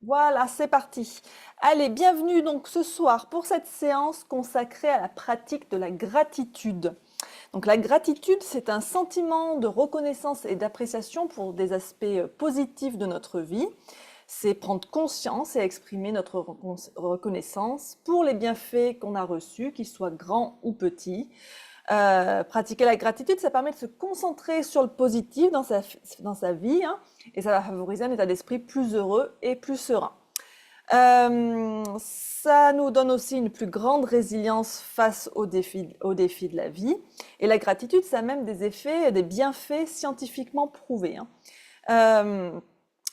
Voilà, c'est parti. Allez, bienvenue donc ce soir pour cette séance consacrée à la pratique de la gratitude. Donc la gratitude, c'est un sentiment de reconnaissance et d'appréciation pour des aspects positifs de notre vie. C'est prendre conscience et exprimer notre reconnaissance pour les bienfaits qu'on a reçus, qu'ils soient grands ou petits. Pratiquer la gratitude, ça permet de se concentrer sur le positif dans sa vie, hein, et ça va favoriser un état d'esprit plus heureux et plus serein. Ça nous donne aussi une plus grande résilience face aux défis de la vie. Et la gratitude, ça a même des effets, des bienfaits scientifiquement prouvés, hein. Euh,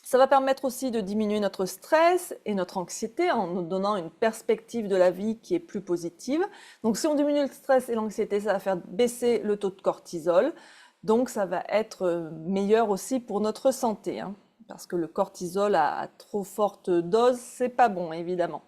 Ça va permettre aussi de diminuer notre stress et notre anxiété en nous donnant une perspective de la vie qui est plus positive. Donc si on diminue le stress et l'anxiété, ça va faire baisser le taux de cortisol. Donc ça va être meilleur aussi pour notre santé, hein, parce que le cortisol à trop forte dose, c'est pas bon évidemment.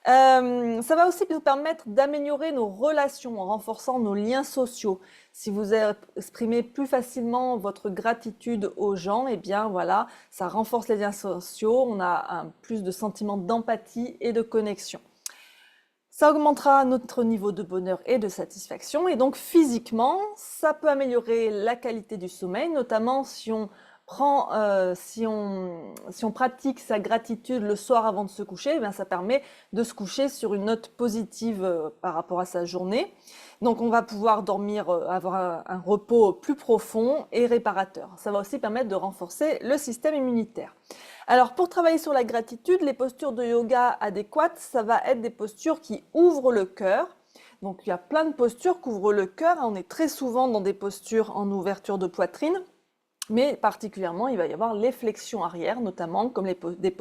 Ça va aussi nous permettre d'améliorer nos relations en renforçant nos liens sociaux. Si vous exprimez plus facilement votre gratitude aux gens, eh bien voilà, ça renforce les liens sociaux, on a plus de sentiments d'empathie et de connexion. Ça augmentera notre niveau de bonheur et de satisfaction, et donc physiquement, ça peut améliorer la qualité du sommeil, notamment si on pratique sa gratitude le soir avant de se coucher, eh bien ça permet de se coucher sur une note positive par rapport à sa journée. Donc on va pouvoir dormir, avoir un repos plus profond et réparateur. Ça va aussi permettre de renforcer le système immunitaire. Alors, pour travailler sur la gratitude, les postures de yoga adéquates, ça va être des postures qui ouvrent le cœur. Donc, il y a plein de postures qui ouvrent le cœur. On est très souvent dans des postures en ouverture de poitrine, mais particulièrement, il va y avoir les flexions arrière, notamment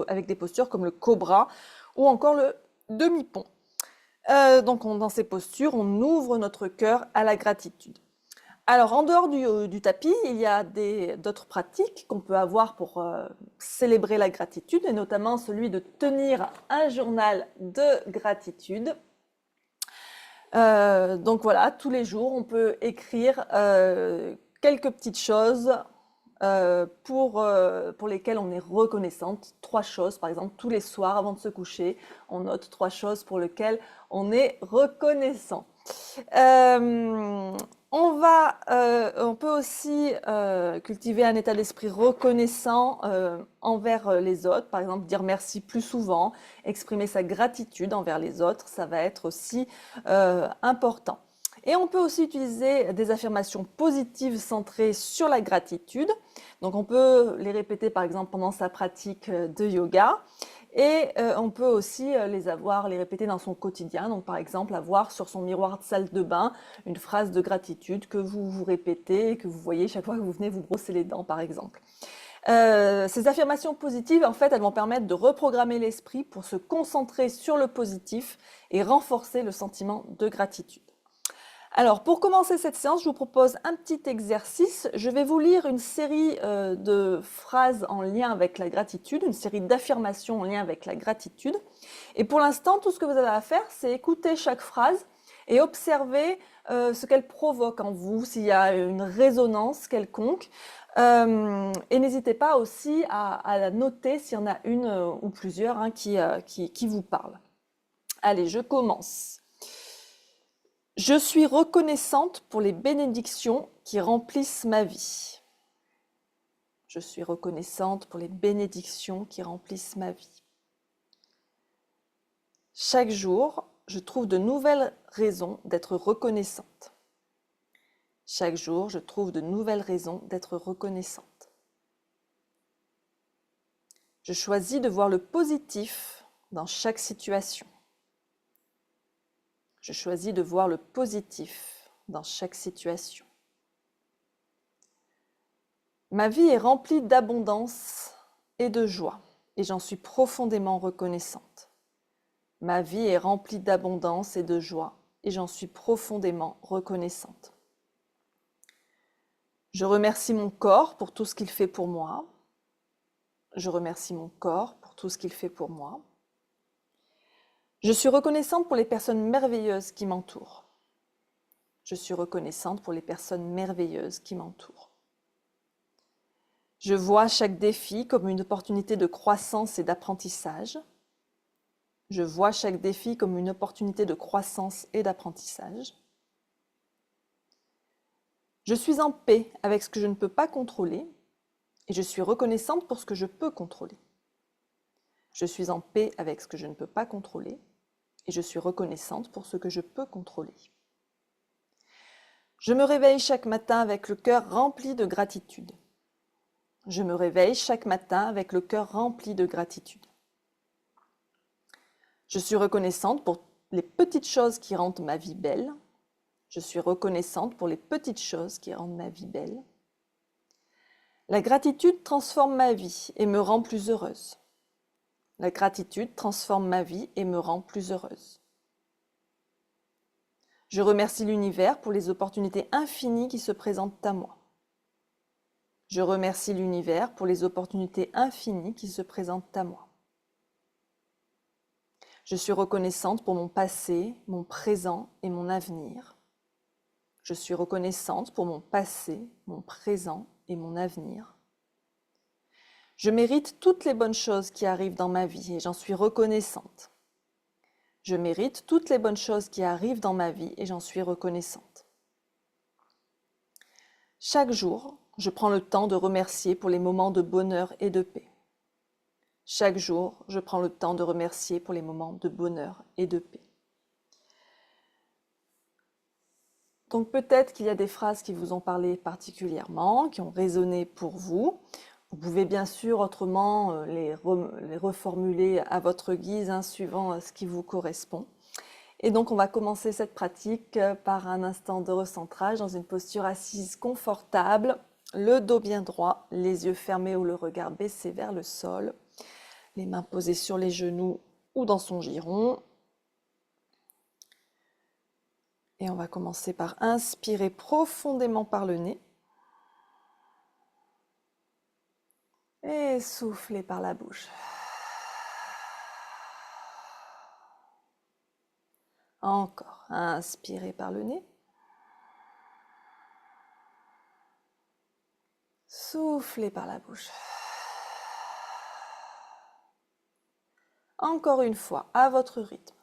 avec des postures comme le cobra ou encore le demi-pont. Donc, dans ces postures, on ouvre notre cœur à la gratitude. Alors, en dehors du tapis, il y a d'autres pratiques qu'on peut avoir pour célébrer la gratitude, et notamment celui de tenir un journal de gratitude. Donc voilà, tous les jours, on peut écrire quelques petites choses pour lesquelles on est reconnaissante. 3 choses, par exemple, tous les soirs avant de se coucher, on note 3 choses pour lesquelles on est reconnaissant. Euh, on peut aussi cultiver un état d'esprit reconnaissant envers les autres, par exemple dire merci plus souvent, exprimer sa gratitude envers les autres, ça va être aussi important. Et on peut aussi utiliser des affirmations positives centrées sur la gratitude. Donc on peut les répéter par exemple pendant sa pratique de yoga. Et on peut aussi les répéter dans son quotidien. Donc par exemple, avoir sur son miroir de salle de bain une phrase de gratitude que vous vous répétez, que vous voyez chaque fois que vous venez vous brosser les dents, par exemple. Ces affirmations positives, en fait, elles vont permettre de reprogrammer l'esprit pour se concentrer sur le positif et renforcer le sentiment de gratitude. Alors, pour commencer cette séance, je vous propose un petit exercice. Je vais vous lire une série de phrases en lien avec la gratitude, une série d'affirmations en lien avec la gratitude. Et pour l'instant, tout ce que vous avez à faire, c'est écouter chaque phrase et observer ce qu'elle provoque en vous, s'il y a une résonance quelconque. Et n'hésitez pas aussi à la noter s'il y en a une ou plusieurs hein, qui vous parlent. Allez, je commence. Je suis reconnaissante pour les bénédictions qui remplissent ma vie. Je suis reconnaissante pour les bénédictions qui remplissent ma vie. Chaque jour, je trouve de nouvelles raisons d'être reconnaissante. Chaque jour, je trouve de nouvelles raisons d'être reconnaissante. Je choisis de voir le positif dans chaque situation. Je choisis de voir le positif dans chaque situation. Ma vie est remplie d'abondance et de joie, et j'en suis profondément reconnaissante. Ma vie est remplie d'abondance et de joie, et j'en suis profondément reconnaissante. Je remercie mon corps pour tout ce qu'il fait pour moi. Je remercie mon corps pour tout ce qu'il fait pour moi. Je suis reconnaissante pour les personnes merveilleuses qui m'entourent. Je suis reconnaissante pour les personnes merveilleuses qui m'entourent. Je vois chaque défi comme une opportunité de croissance et d'apprentissage. Je vois chaque défi comme une opportunité de croissance et d'apprentissage. Je suis en paix avec ce que je ne peux pas contrôler et je suis reconnaissante pour ce que je peux contrôler. Je suis en paix avec ce que je ne peux pas contrôler et je suis reconnaissante pour ce que je peux contrôler. Je me réveille chaque matin avec le cœur rempli de gratitude. Je me réveille chaque matin avec le cœur rempli de gratitude. Je suis reconnaissante pour les petites choses qui rendent ma vie belle. Je suis reconnaissante pour les petites choses qui rendent ma vie belle. La gratitude transforme ma vie et me rend plus heureuse. La gratitude transforme ma vie et me rend plus heureuse. Je remercie l'univers pour les opportunités infinies qui se présentent à moi. Je remercie l'univers pour les opportunités infinies qui se présentent à moi. Je suis reconnaissante pour mon passé, mon présent et mon avenir. Je suis reconnaissante pour mon passé, mon présent et mon avenir. Je mérite toutes les bonnes choses qui arrivent dans ma vie et j'en suis reconnaissante. Je mérite toutes les bonnes choses qui arrivent dans ma vie et j'en suis reconnaissante. Chaque jour, je prends le temps de remercier pour les moments de bonheur et de paix. Chaque jour, je prends le temps de remercier pour les moments de bonheur et de paix. Donc peut-être qu'il y a des phrases qui vous ont parlé particulièrement, qui ont résonné pour vous. Vous pouvez bien sûr autrement les reformuler à votre guise, suivant ce qui vous correspond. Et donc on va commencer cette pratique par un instant de recentrage dans une posture assise confortable, le dos bien droit, les yeux fermés ou le regard baissé vers le sol, les mains posées sur les genoux ou dans son giron. Et on va commencer par inspirer profondément par le nez. Et souffler par la bouche. Encore, inspirez par le nez. Soufflez par la bouche. Encore une fois, à votre rythme.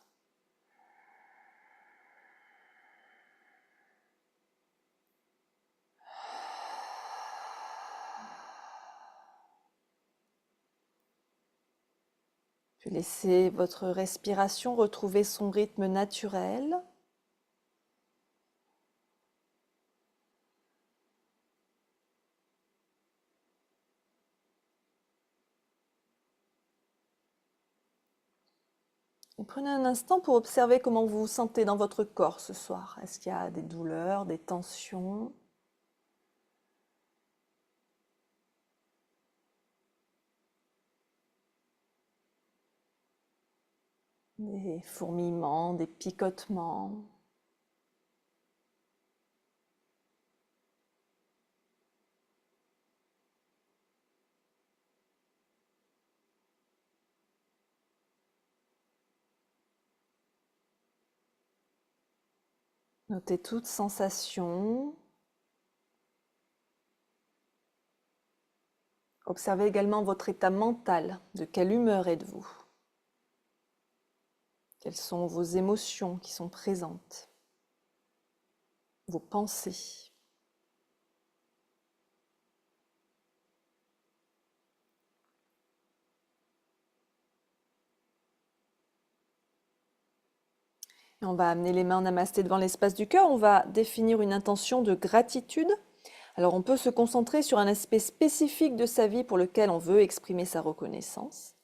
Puis laissez votre respiration retrouver son rythme naturel. Et prenez un instant pour observer comment vous vous sentez dans votre corps ce soir. Est-ce qu'il y a des douleurs, des tensions ? Des fourmillements, des picotements. Notez toute sensation. Observez également votre état mental. De quelle humeur êtes-vous ? Quelles sont vos émotions qui sont présentes ? Vos pensées ? Et on va amener les mains en namasté devant l'espace du cœur. On va définir une intention de gratitude. Alors on peut se concentrer sur un aspect spécifique de sa vie pour lequel on veut exprimer sa reconnaissance.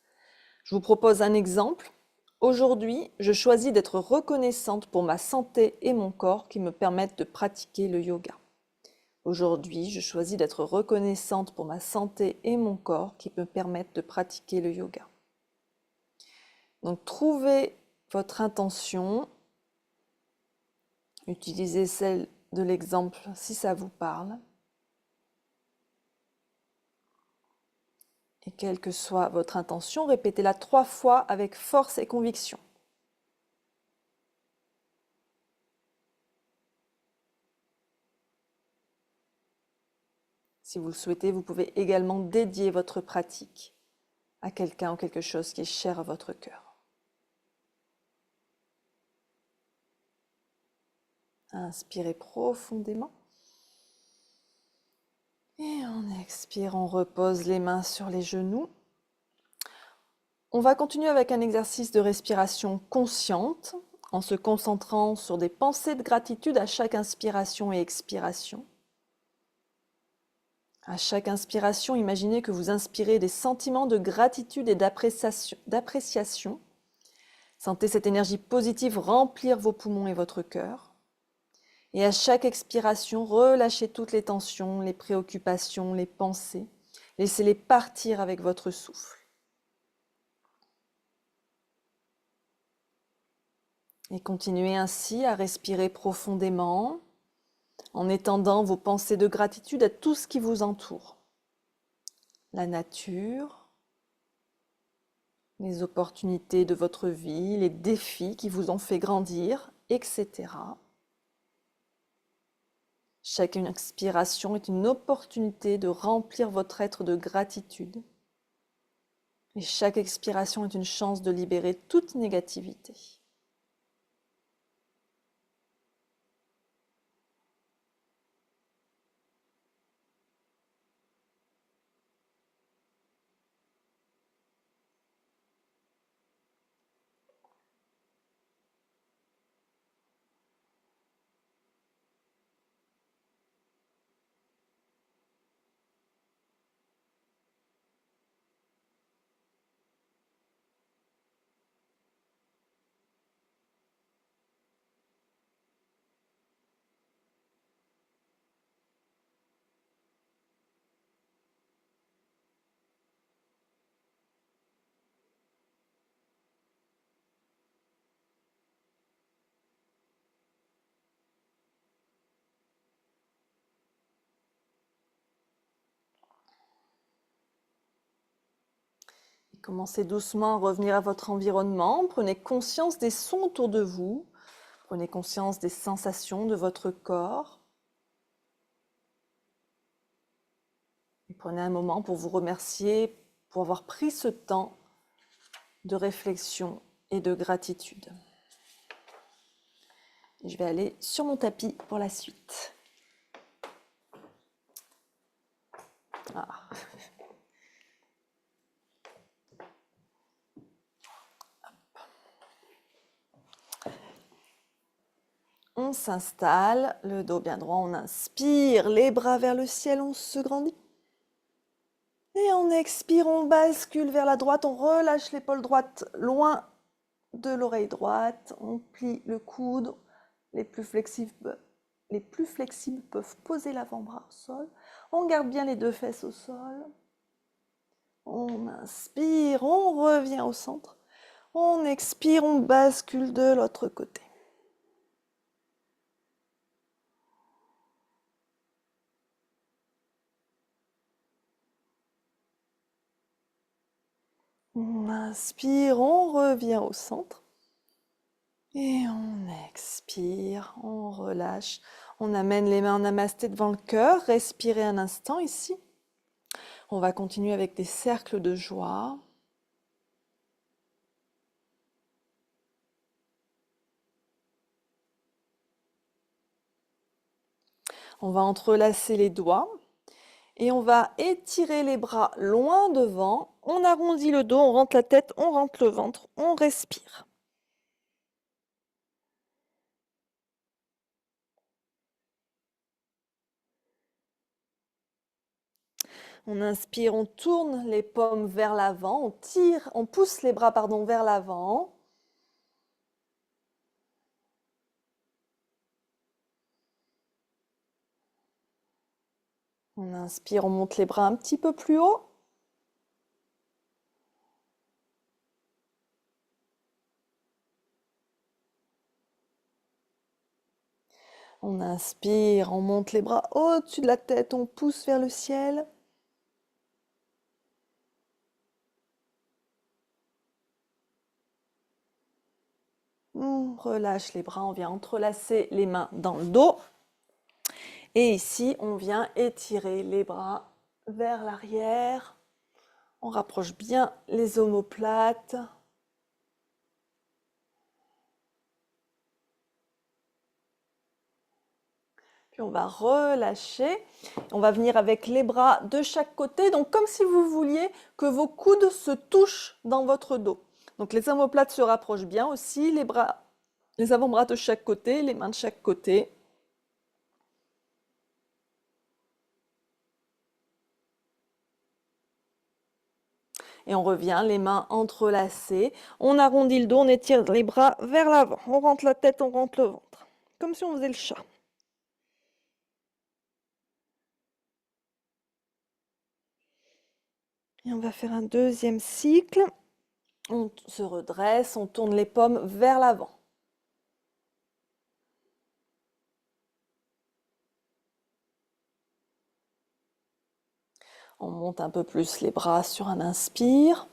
Je vous propose un exemple. Aujourd'hui, je choisis d'être reconnaissante pour ma santé et mon corps qui me permettent de pratiquer le yoga. Aujourd'hui, je choisis d'être reconnaissante pour ma santé et mon corps qui me permettent de pratiquer le yoga. Donc trouvez votre intention. Utilisez celle de l'exemple si ça vous parle. Et quelle que soit votre intention, répétez-la 3 fois avec force et conviction. Si vous le souhaitez, vous pouvez également dédier votre pratique à quelqu'un ou quelque chose qui est cher à votre cœur. Inspirez profondément. Et on expire, on repose les mains sur les genoux. On va continuer avec un exercice de respiration consciente en se concentrant sur des pensées de gratitude à chaque inspiration et expiration. À chaque inspiration, imaginez que vous inspirez des sentiments de gratitude et d'appréciation. Sentez cette énergie positive remplir vos poumons et votre cœur. Et à chaque expiration, relâchez toutes les tensions, les préoccupations, les pensées. Laissez-les partir avec votre souffle. Et continuez ainsi à respirer profondément en étendant vos pensées de gratitude à tout ce qui vous entoure. La nature, les opportunités de votre vie, les défis qui vous ont fait grandir, etc. Chaque inspiration est une opportunité de remplir votre être de gratitude. Et chaque expiration est une chance de libérer toute négativité. Commencez doucement à revenir à votre environnement. Prenez conscience des sons autour de vous. Prenez conscience des sensations de votre corps. Et prenez un moment pour vous remercier pour avoir pris ce temps de réflexion et de gratitude. Et je vais aller sur mon tapis pour la suite. Ah. On s'installe, le dos bien droit, on inspire, les bras vers le ciel, on se grandit. Et on expire, on bascule vers la droite, on relâche l'épaule droite loin de l'oreille droite, on plie le coude, les plus flexibles peuvent poser l'avant-bras au sol. On garde bien les deux fesses au sol. On inspire, on revient au centre. On expire, on bascule de l'autre côté. On inspire, on revient au centre. Et on expire, on relâche. On amène les mains en namasté devant le cœur. Respirez un instant ici. On va continuer avec des cercles de joie. On va entrelacer les doigts et on va étirer les bras loin devant. On arrondit le dos, on rentre la tête, on rentre le ventre, on respire. On inspire, on tourne les paumes vers l'avant, on pousse les bras vers l'avant. On inspire, on monte les bras un petit peu plus haut. On inspire, on monte les bras au-dessus de la tête, on pousse vers le ciel. On relâche les bras, on vient entrelacer les mains dans le dos. Et ici, on vient étirer les bras vers l'arrière. On rapproche bien les omoplates. Puis on va relâcher. On va venir avec les bras de chaque côté, donc comme si vous vouliez que vos coudes se touchent dans votre dos. Donc les omoplates se rapprochent bien aussi, les avant-bras de chaque côté, les mains de chaque côté. Et on revient, les mains entrelacées. On arrondit le dos, on étire les bras vers l'avant. On rentre la tête, on rentre le ventre. Comme si on faisait le chat. Et on va faire un deuxième cycle. On se redresse, on tourne les paumes vers l'avant. On monte un peu plus les bras sur un inspire.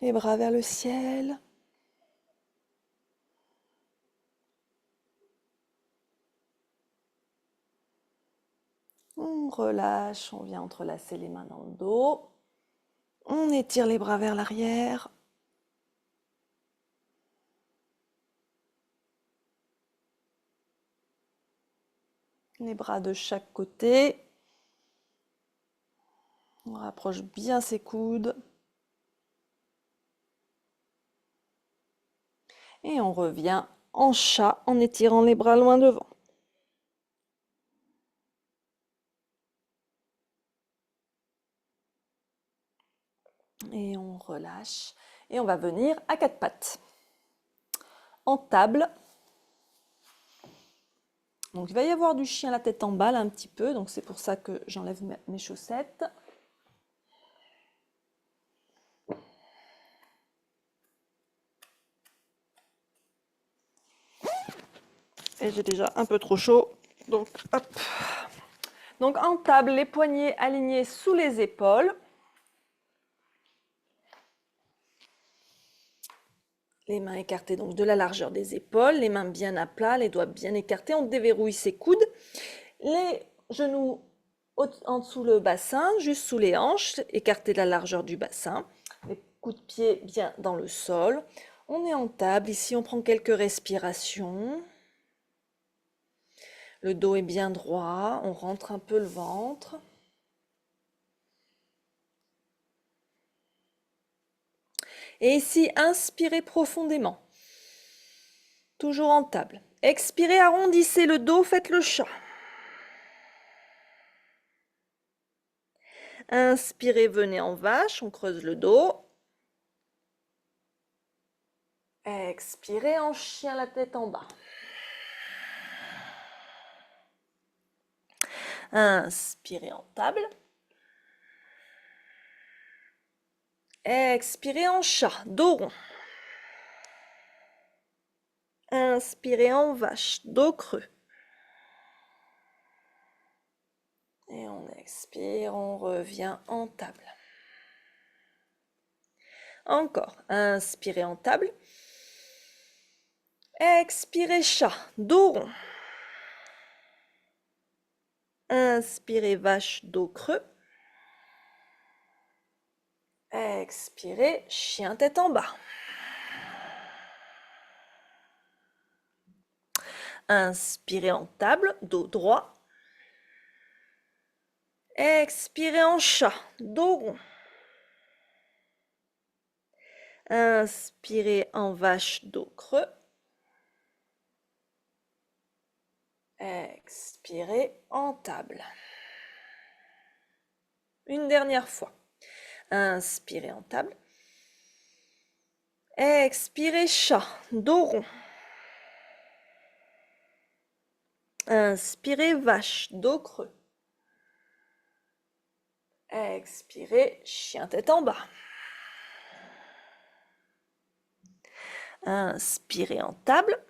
Les bras vers le ciel. On relâche, on vient entrelacer les mains dans le dos. On étire les bras vers l'arrière. Les bras de chaque côté. On rapproche bien ses coudes. Et on revient en chat en étirant les bras loin devant. Et on relâche. Et on va venir à quatre pattes. En table. Donc il va y avoir du chien la tête en bas là, un petit peu. Donc c'est pour ça que j'enlève mes chaussettes. Et j'ai déjà un peu trop chaud. Donc hop. Donc en table, les poignets alignés sous les épaules. Les mains écartées donc de la largeur des épaules, les mains bien à plat, les doigts bien écartés. On déverrouille ses coudes. Les genoux en dessous le bassin, juste sous les hanches, écartés de la largeur du bassin. Les coups de pied bien dans le sol. On est en table. Ici, on prend quelques respirations. Le dos est bien droit. On rentre un peu le ventre. Et ici, inspirez profondément. Toujours en table. Expirez, arrondissez le dos, faites le chat. Inspirez, venez en vache, on creuse le dos. Expirez en chien, la tête en bas. Inspirez en table. Expirez en chat, dos rond. Inspirez en vache, dos creux. Et on expire, on revient en table. Encore, inspirez en table. Expirez chat, dos rond. Inspirez vache, dos creux. Expirez chien, tête en bas. Inspirez en table, dos droit. Expirez en chat, dos rond. Inspirez en vache, dos creux. Expirez en table. Une dernière fois. Inspirez en table. Expirez chat, dos rond. Inspirez vache, dos creux. Expirez chien, tête en bas. Inspirez en table.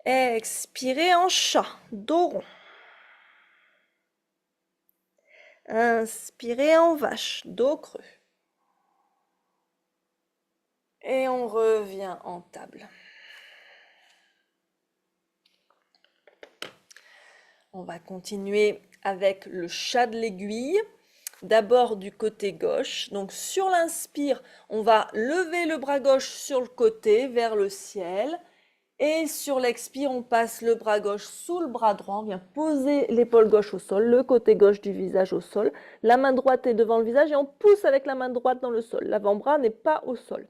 Expirez en chat, dos rond. Inspirez en vache, dos creux. Et on revient en table. On va continuer avec le chat de l'aiguille. D'abord du côté gauche. Donc sur l'inspire, on va lever le bras gauche sur le côté vers le ciel. Et sur l'expire, on passe le bras gauche sous le bras droit. On vient poser l'épaule gauche au sol, le côté gauche du visage au sol. La main droite est devant le visage et on pousse avec la main droite dans le sol. L'avant-bras n'est pas au sol.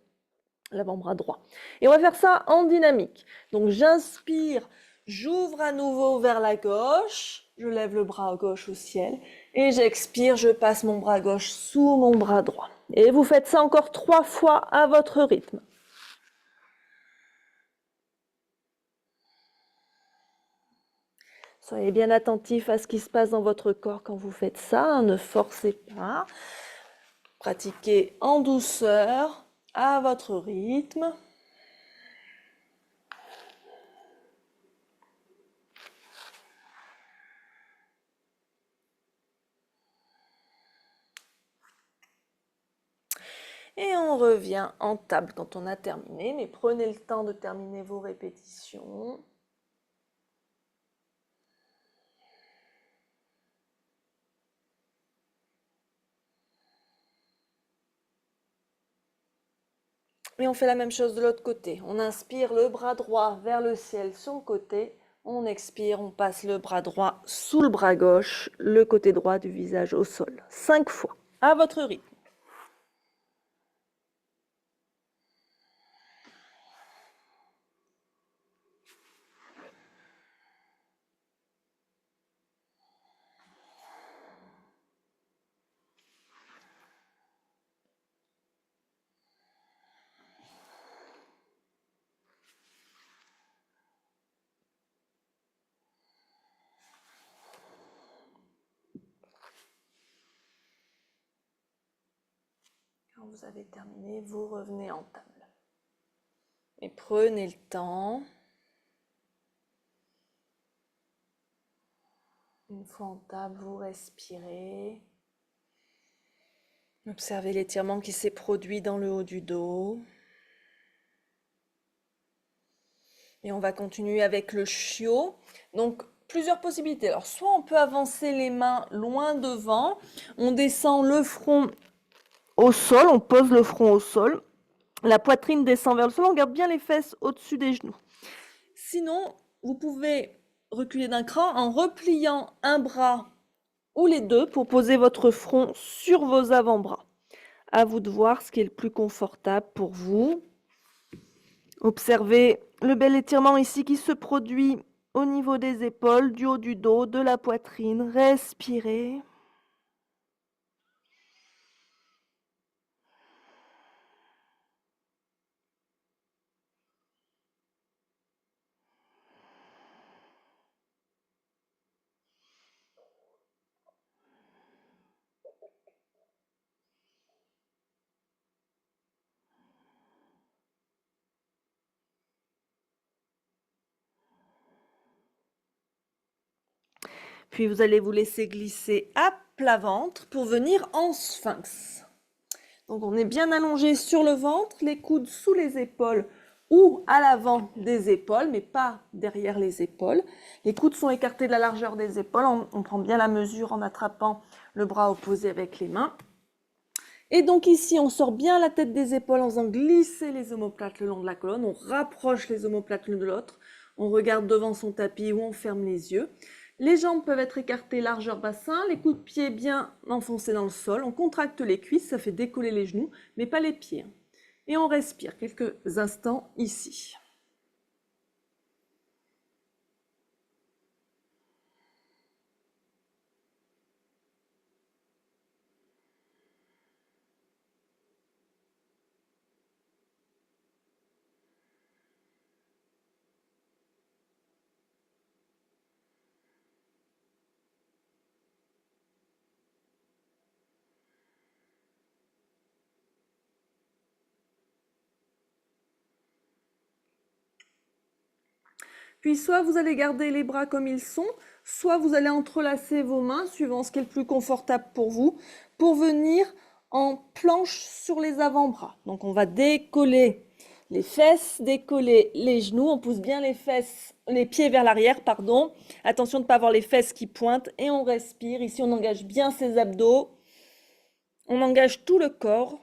L'avant-bras droit. Et on va faire ça en dynamique. Donc j'inspire, j'ouvre à nouveau vers la gauche. Je lève le bras gauche au ciel. Et j'expire, je passe mon bras gauche sous mon bras droit. Et vous faites ça encore 3 fois à votre rythme. Soyez bien attentifs à ce qui se passe dans votre corps quand vous faites ça. Ne forcez pas. Pratiquez en douceur, à votre rythme. Et on revient en table quand on a terminé, mais prenez le temps de terminer vos répétitions. Et on fait la même chose de l'autre côté. On inspire le bras droit vers le ciel sur le côté. On expire, on passe le bras droit sous le bras gauche, le côté droit du visage au sol. 5 fois, à votre rythme. Quand vous avez terminé, vous revenez en table. Et prenez le temps. Une fois en table, vous respirez. Observez l'étirement qui s'est produit dans le haut du dos. Et on va continuer avec le chiot. Donc, plusieurs possibilités. Alors, soit on peut avancer les mains loin devant. On descend le front au sol. On pose le front au sol. La poitrine descend vers le sol. On garde bien les fesses au-dessus des genoux. Sinon, vous pouvez reculer d'un cran en repliant un bras ou les deux pour poser votre front sur vos avant-bras. À vous de voir ce qui est le plus confortable pour vous. Observez le bel étirement ici qui se produit au niveau des épaules, du haut du dos, de la poitrine. Respirez. Puis vous allez vous laisser glisser à plat ventre pour venir en sphinx. Donc on est bien allongé sur le ventre, les coudes sous les épaules ou à l'avant des épaules, mais pas derrière les épaules. Les coudes sont écartés de la largeur des épaules. On prend bien la mesure en attrapant le bras opposé avec les mains. Et donc ici, on sort bien la tête des épaules en faisant glisser les omoplates le long de la colonne. On rapproche les omoplates l'une de l'autre. On regarde devant son tapis ou on ferme les yeux. Les jambes peuvent être écartées largeur bassin, les coups de pied bien enfoncés dans le sol. On contracte les cuisses, ça fait décoller les genoux, mais pas les pieds. Et on respire quelques instants ici. Puis soit vous allez garder les bras comme ils sont, soit vous allez entrelacer vos mains, suivant ce qui est le plus confortable pour vous, pour venir en planche sur les avant-bras. Donc on va décoller les fesses, décoller les genoux. On pousse bien les fesses, les pieds vers l'arrière, pardon. Attention de ne pas avoir les fesses qui pointent et on respire. Ici, on engage bien ses abdos. On engage tout le corps.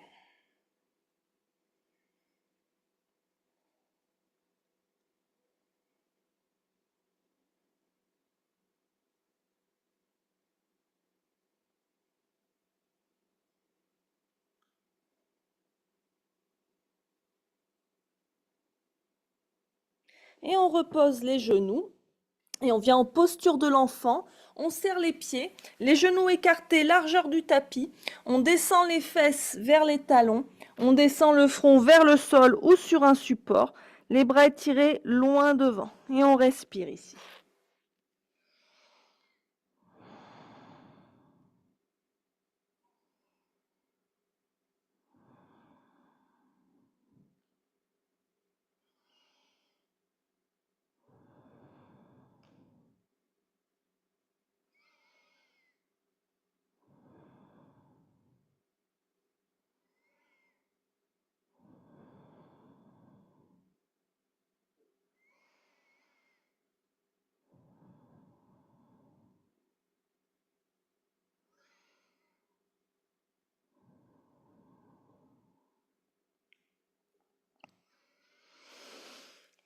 Et on repose les genoux. Et on vient en posture de l'enfant. On serre les pieds, les genoux écartés, largeur du tapis. On descend les fesses vers les talons. On descend le front vers le sol ou sur un support. Les bras étirés loin devant. Et on respire ici.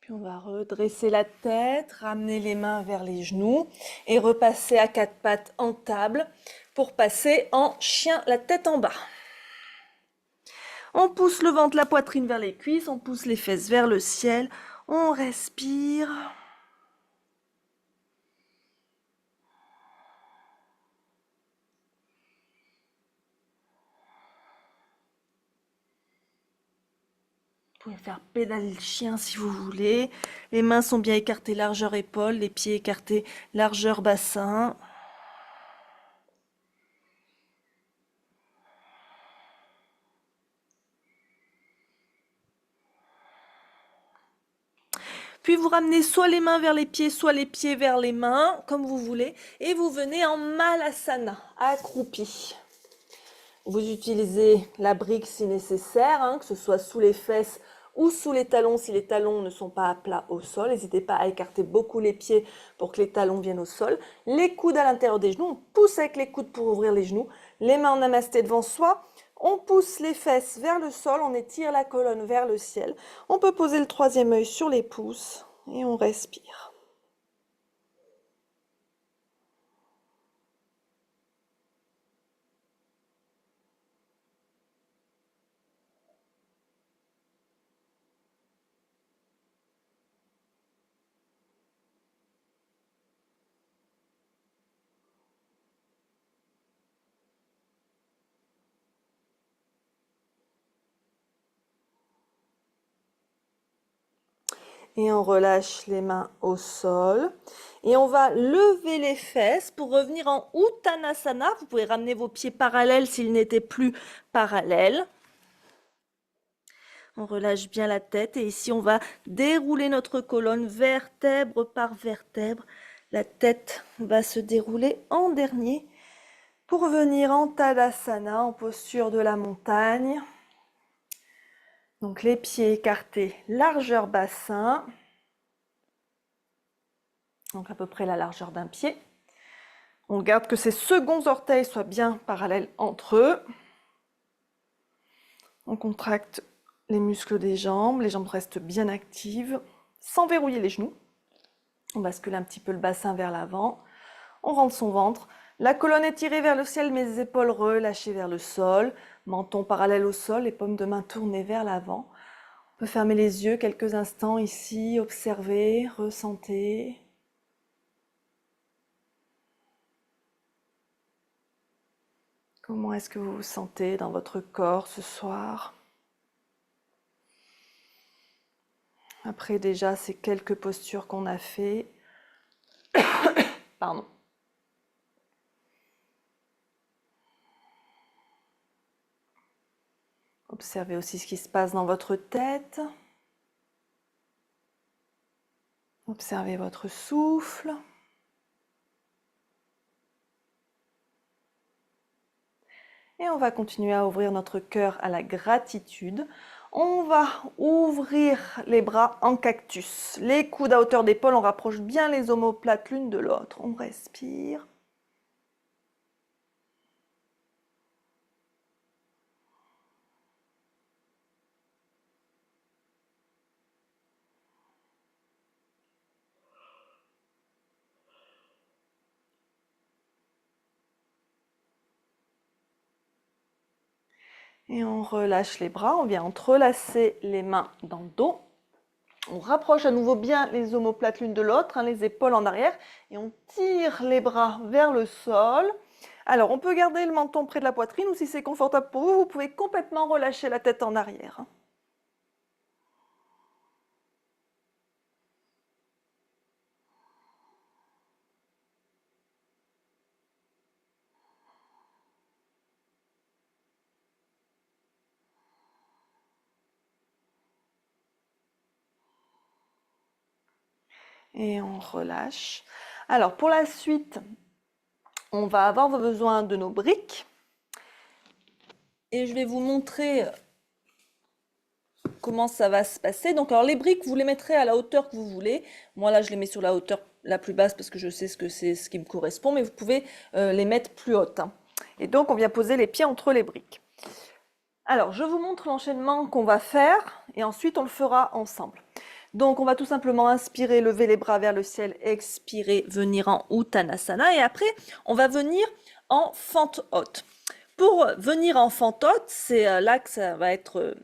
Puis on va redresser la tête, ramener les mains vers les genoux et repasser à quatre pattes en table pour passer en chien, la tête en bas. On pousse le ventre, la poitrine vers les cuisses, on pousse les fesses vers le ciel, on respire. Vous pouvez faire pédale le chien si vous voulez. Les mains sont bien écartées, largeur épaule, les pieds écartés, largeur bassin. Puis vous ramenez soit les mains vers les pieds, soit les pieds vers les mains, comme vous voulez. Et vous venez en Malasana, accroupi. Vous utilisez la brique si nécessaire, que ce soit sous les fesses ou sous les talons si les talons ne sont pas à plat au sol. N'hésitez pas à écarter beaucoup les pieds pour que les talons viennent au sol. Les coudes à l'intérieur des genoux, on pousse avec les coudes pour ouvrir les genoux. Les mains en namasté devant soi. On pousse les fesses vers le sol, on étire la colonne vers le ciel. On peut poser le troisième œil sur les pouces et on respire. Et on relâche les mains au sol. Et on va lever les fesses pour revenir en Uttanasana. Vous pouvez ramener vos pieds parallèles s'ils n'étaient plus parallèles. On relâche bien la tête et ici on va dérouler notre colonne vertèbre par vertèbre. La tête va se dérouler en dernier pour venir en Tadasana, en posture de la montagne. Donc les pieds écartés, largeur bassin. Donc à peu près la largeur d'un pied. On garde que ces seconds orteils soient bien parallèles entre eux. On contracte les muscles des jambes, les jambes restent bien actives, sans verrouiller les genoux. On bascule un petit peu le bassin vers l'avant. On rentre son ventre. La colonne est tirée vers le ciel, mes épaules relâchées vers le sol. Menton parallèle au sol, les paumes de main tournées vers l'avant. On peut fermer les yeux quelques instants ici, observer, ressentir. Comment est-ce que vous vous sentez dans votre corps ce soir? Après déjà ces quelques postures qu'on a fait. Pardon. Observez aussi ce qui se passe dans votre tête. Observez votre souffle. Et on va continuer à ouvrir notre cœur à la gratitude. On va ouvrir les bras en cactus. Les coudes à hauteur d'épaule, on rapproche bien les omoplates l'une de l'autre. On respire. Et on relâche les bras, on vient entrelacer les mains dans le dos. On rapproche à nouveau bien les omoplates l'une de l'autre, les épaules en arrière, et on tire les bras vers le sol. Alors, on peut garder le menton près de la poitrine, ou si c'est confortable pour vous, vous pouvez complètement relâcher la tête en arrière. Et on relâche. Alors, pour la suite, on va avoir besoin de nos briques. Et je vais vous montrer comment ça va se passer. Donc, alors les briques, vous les mettrez à la hauteur que vous voulez. Moi, là, je les mets sur la hauteur la plus basse parce que je sais ce qui me correspond, mais vous pouvez les mettre plus hautes. Et donc, on vient poser les pieds entre les briques. Alors, je vous montre l'enchaînement qu'on va faire et ensuite, on le fera ensemble. Donc, on va tout simplement inspirer, lever les bras vers le ciel, expirer, venir en Uttanasana. Et après, on va venir en fente haute. Pour venir en fente haute, c'est là que ça va être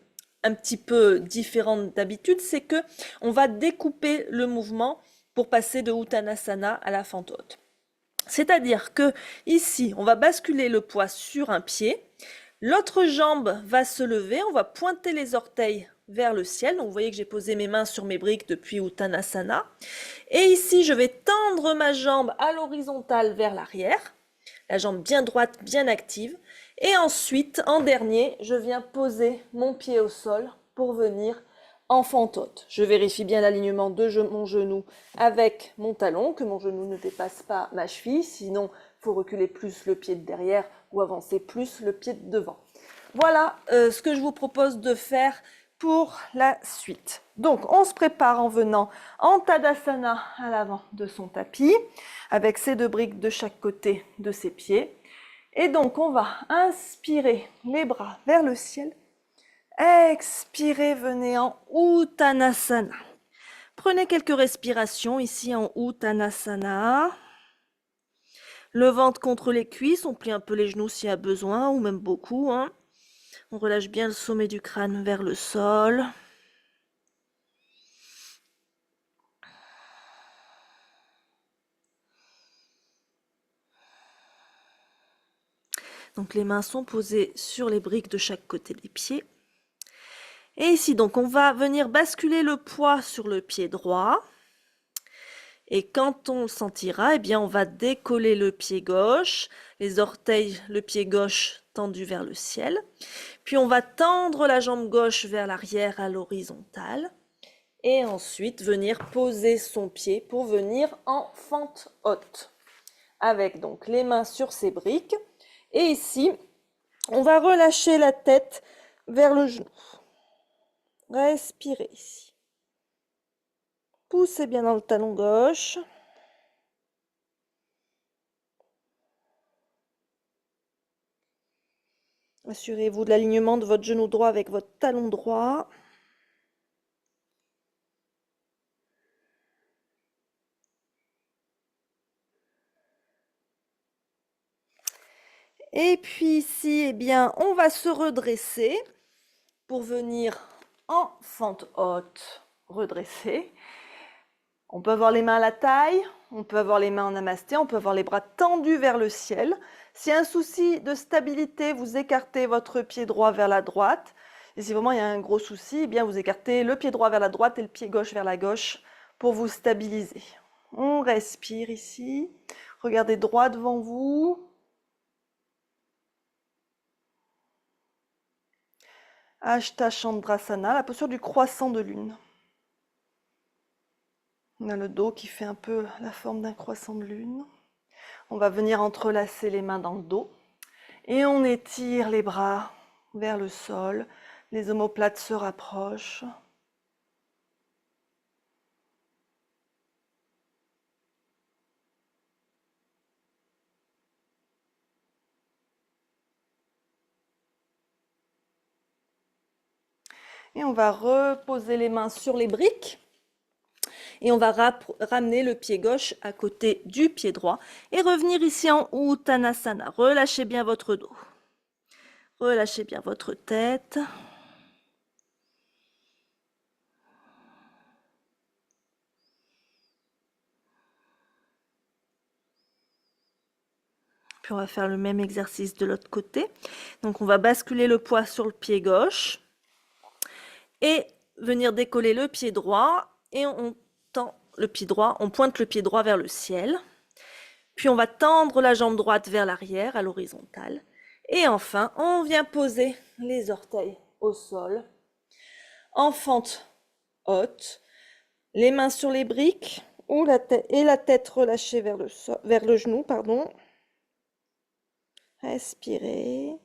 un petit peu différent d'habitude, c'est que on va découper le mouvement pour passer de Uttanasana à la fente haute. C'est-à-dire que ici, on va basculer le poids sur un pied, l'autre jambe va se lever, on va pointer les orteils vers le ciel. Donc vous voyez que j'ai posé mes mains sur mes briques depuis Uttanasana. Et ici, je vais tendre ma jambe à l'horizontale vers l'arrière, la jambe bien droite, bien active. Et ensuite, en dernier, je viens poser mon pied au sol pour venir en fente haute. Je vérifie bien l'alignement de mon genou avec mon talon, que mon genou ne dépasse pas ma cheville, sinon il faut reculer plus le pied de derrière ou avancer plus le pied de devant. Voilà ce que je vous propose de faire pour la suite. Donc, on se prépare en venant en Tadasana à l'avant de son tapis, avec ses deux briques de chaque côté de ses pieds. Et donc, on va inspirer les bras vers le ciel. Expirez, venez en Uttanasana. Prenez quelques respirations ici en Uttanasana. Le ventre contre les cuisses, on plie un peu les genoux s'il y a besoin, ou même beaucoup. On relâche bien le sommet du crâne vers le sol. Donc les mains sont posées sur les briques de chaque côté des pieds. Et ici, donc, on va venir basculer le poids sur le pied droit. Et quand on le sentira, eh bien, on va décoller le pied gauche, les orteils, le pied gauche tendu vers le ciel. Puis on va tendre la jambe gauche vers l'arrière à l'horizontale. Et ensuite, venir poser son pied pour venir en fente haute. Avec donc les mains sur ses briques. Et ici, on va relâcher la tête vers le genou. Respirez ici. Poussez bien dans le talon gauche. Assurez-vous de l'alignement de votre genou droit avec votre talon droit. Et puis ici, eh bien, on va se redresser pour venir en fente haute, redresser. On peut avoir les mains à la taille, on peut avoir les mains en namasté, on peut avoir les bras tendus vers le ciel. Si un souci de stabilité, vous écartez votre pied droit vers la droite. Et si vraiment il y a un gros souci, eh bien vous écartez le pied droit vers la droite et le pied gauche vers la gauche pour vous stabiliser. On respire ici. Regardez droit devant vous. Ashta Chandrasana, la posture du croissant de lune. On a le dos qui fait un peu la forme d'un croissant de lune. On va venir entrelacer les mains dans le dos. Et on étire les bras vers le sol. Les omoplates se rapprochent. Et on va reposer les mains sur les briques. Et on va ramener le pied gauche à côté du pied droit et revenir ici en Uttanasana. Relâchez bien votre dos. Relâchez bien votre tête. Puis on va faire le même exercice de l'autre côté. Donc on va basculer le poids sur le pied gauche et venir décoller le pied droit et on tend le pied droit, on pointe le pied droit vers le ciel. Puis on va tendre la jambe droite vers l'arrière à l'horizontale. Et enfin, on vient poser les orteils au sol en fente haute, les mains sur les briques ou la tête relâchée vers le genou, pardon. Respirez.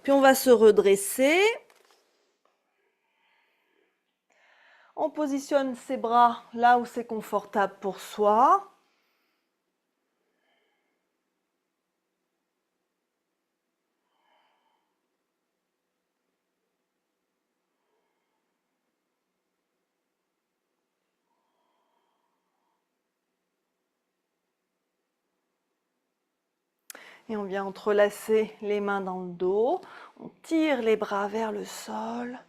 Puis on va se redresser. On positionne ses bras là où c'est confortable pour soi. Et on vient entrelacer les mains dans le dos. On tire les bras vers le sol.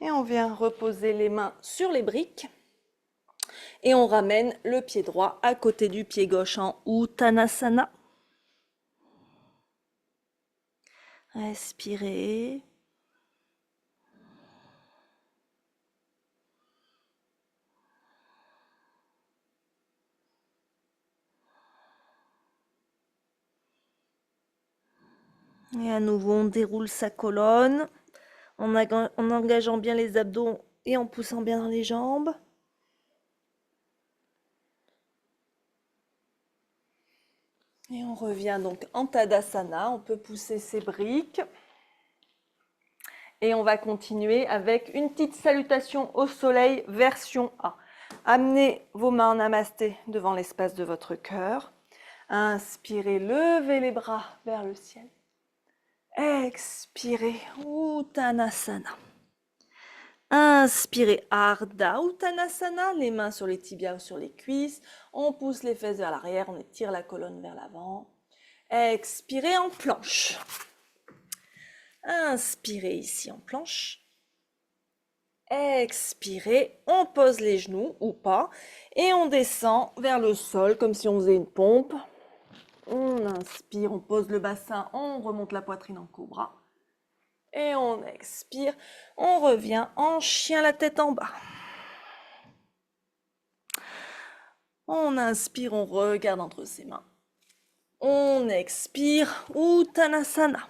Et on vient reposer les mains sur les briques. Et on ramène le pied droit à côté du pied gauche en Uttanasana. Respirez. Et à nouveau, on déroule sa colonne en engageant bien les abdos et en poussant bien dans les jambes. Et on revient donc en Tadasana. On peut pousser ses briques. Et on va continuer avec une petite salutation au soleil version A. Amenez vos mains en namasté devant l'espace de votre cœur. Inspirez, levez les bras vers le ciel. Expirez, Uttanasana. Inspirez, Ardha Uttanasana, les mains sur les tibias ou sur les cuisses. On pousse les fesses vers l'arrière, on étire la colonne vers l'avant. Expirez en planche. Inspirez ici en planche. Expirez, on pose les genoux ou pas et on descend vers le sol comme si on faisait une pompe. On inspire, on pose le bassin, on remonte la poitrine en cobra. Et on expire, on revient en chien la tête en bas. On inspire, on regarde entre ses mains. On expire, Uttanasana.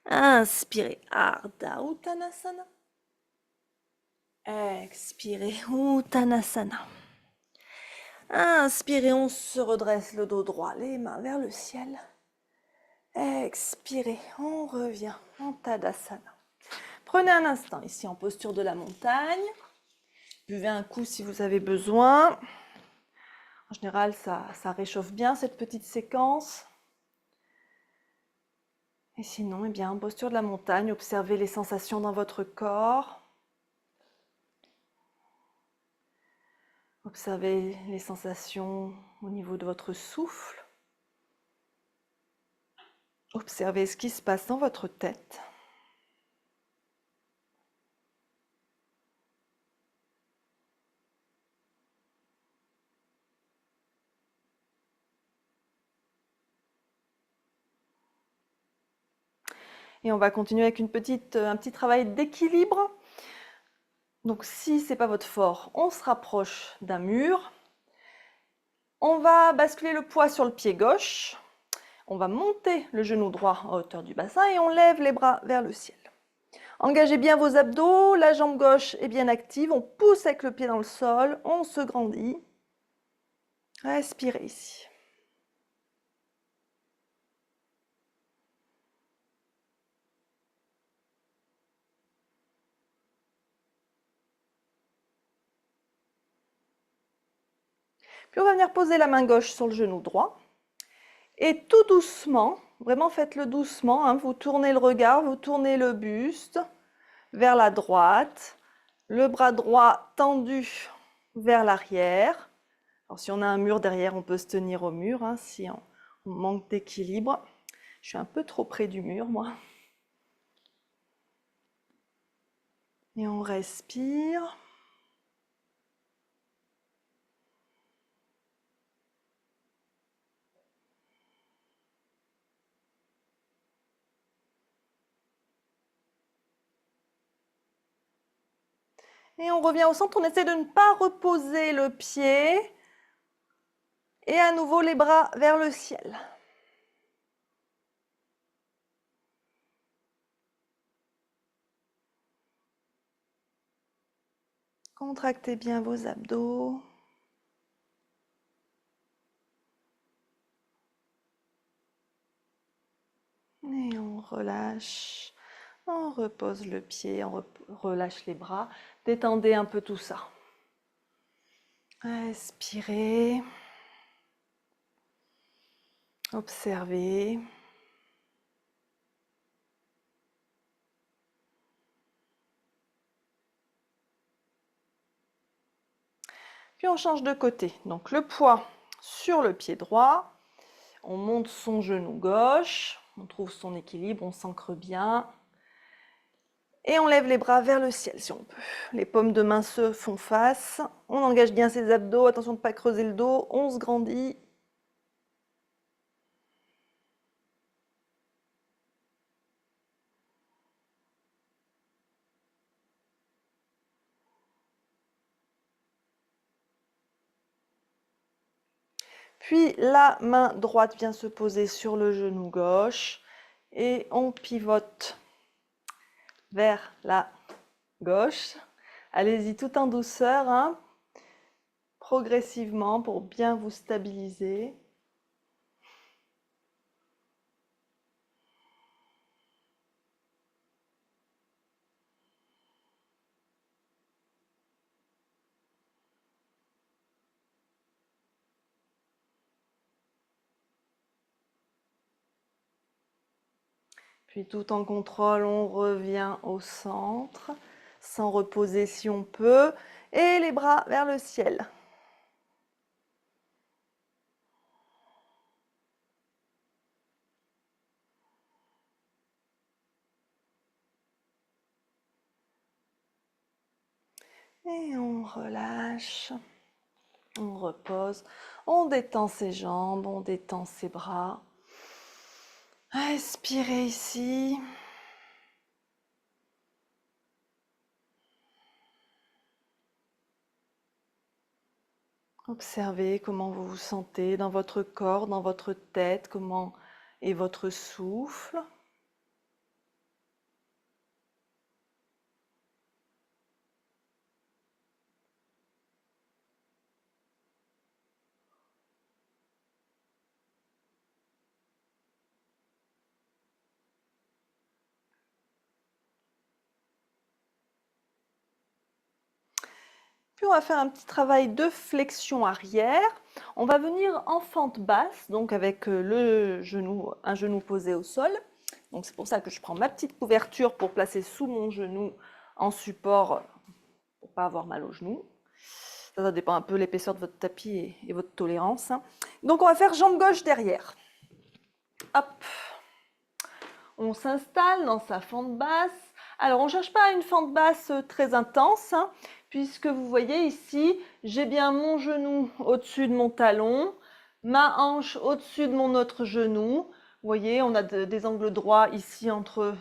Inspirez, Ardha Uttanasana. Expirez, Uttanasana. Inspirez, on se redresse le dos droit, les mains vers le ciel. Expirez, on revient en Tadasana. Prenez un instant ici en posture de la montagne. Buvez un coup si vous avez besoin. En général, ça réchauffe bien cette petite séquence. Et sinon, eh bien, en posture de la montagne, observez les sensations dans votre corps. Observez les sensations au niveau de votre souffle. Observez ce qui se passe dans votre tête. Et on va continuer avec un petit travail d'équilibre. Donc si ce n'est pas votre fort, on se rapproche d'un mur. On va basculer le poids sur le pied gauche. On va monter le genou droit à hauteur du bassin et on lève les bras vers le ciel. Engagez bien vos abdos, la jambe gauche est bien active. On pousse avec le pied dans le sol, on se grandit. Respirez ici. Puis on va venir poser la main gauche sur le genou droit. Et tout doucement, vraiment faites-le doucement, hein, vous tournez le regard, vous tournez le buste vers la droite, le bras droit tendu vers l'arrière. Alors si on a un mur derrière, on peut se tenir au mur, hein, si on manque d'équilibre. Je suis un peu trop près du mur, moi. Et on respire. Et on revient au centre, on essaie de ne pas reposer le pied. Et à nouveau les bras vers le ciel. Contractez bien vos abdos. Et on relâche. On repose le pied, on relâche les bras. Détendez un peu tout ça. Respirez. Observez. Puis on change de côté. Donc le poids sur le pied droit. On monte son genou gauche. On trouve son équilibre, on s'ancre bien. Et on lève les bras vers le ciel si on peut. Les paumes de main se font face. On engage bien ses abdos. Attention de ne pas creuser le dos. On se grandit. Puis la main droite vient se poser sur le genou gauche. Et on pivote vers la gauche. Allez-y tout en douceur, hein, progressivement pour bien vous stabiliser. Puis tout en contrôle, on revient au centre, sans reposer si on peut, et les bras vers le ciel. Et on relâche, on repose, on détend ses jambes, on détend ses bras. Respirez ici. Observez comment vous vous sentez dans votre corps, dans votre tête, comment est votre souffle. Puis on va faire un petit travail de flexion arrière. On va venir en fente basse, donc avec un genou posé au sol. Donc c'est pour ça que je prends ma petite couverture pour placer sous mon genou en support pour ne pas avoir mal au genou. Ça dépend un peu de l'épaisseur de votre tapis et votre tolérance. Donc on va faire jambe gauche derrière. Hop. On s'installe dans sa fente basse. Alors on ne cherche pas une fente basse très intense, hein, puisque vous voyez ici, j'ai bien mon genou au-dessus de mon talon, ma hanche au-dessus de mon autre genou. Vous voyez, on a des angles droits ici entre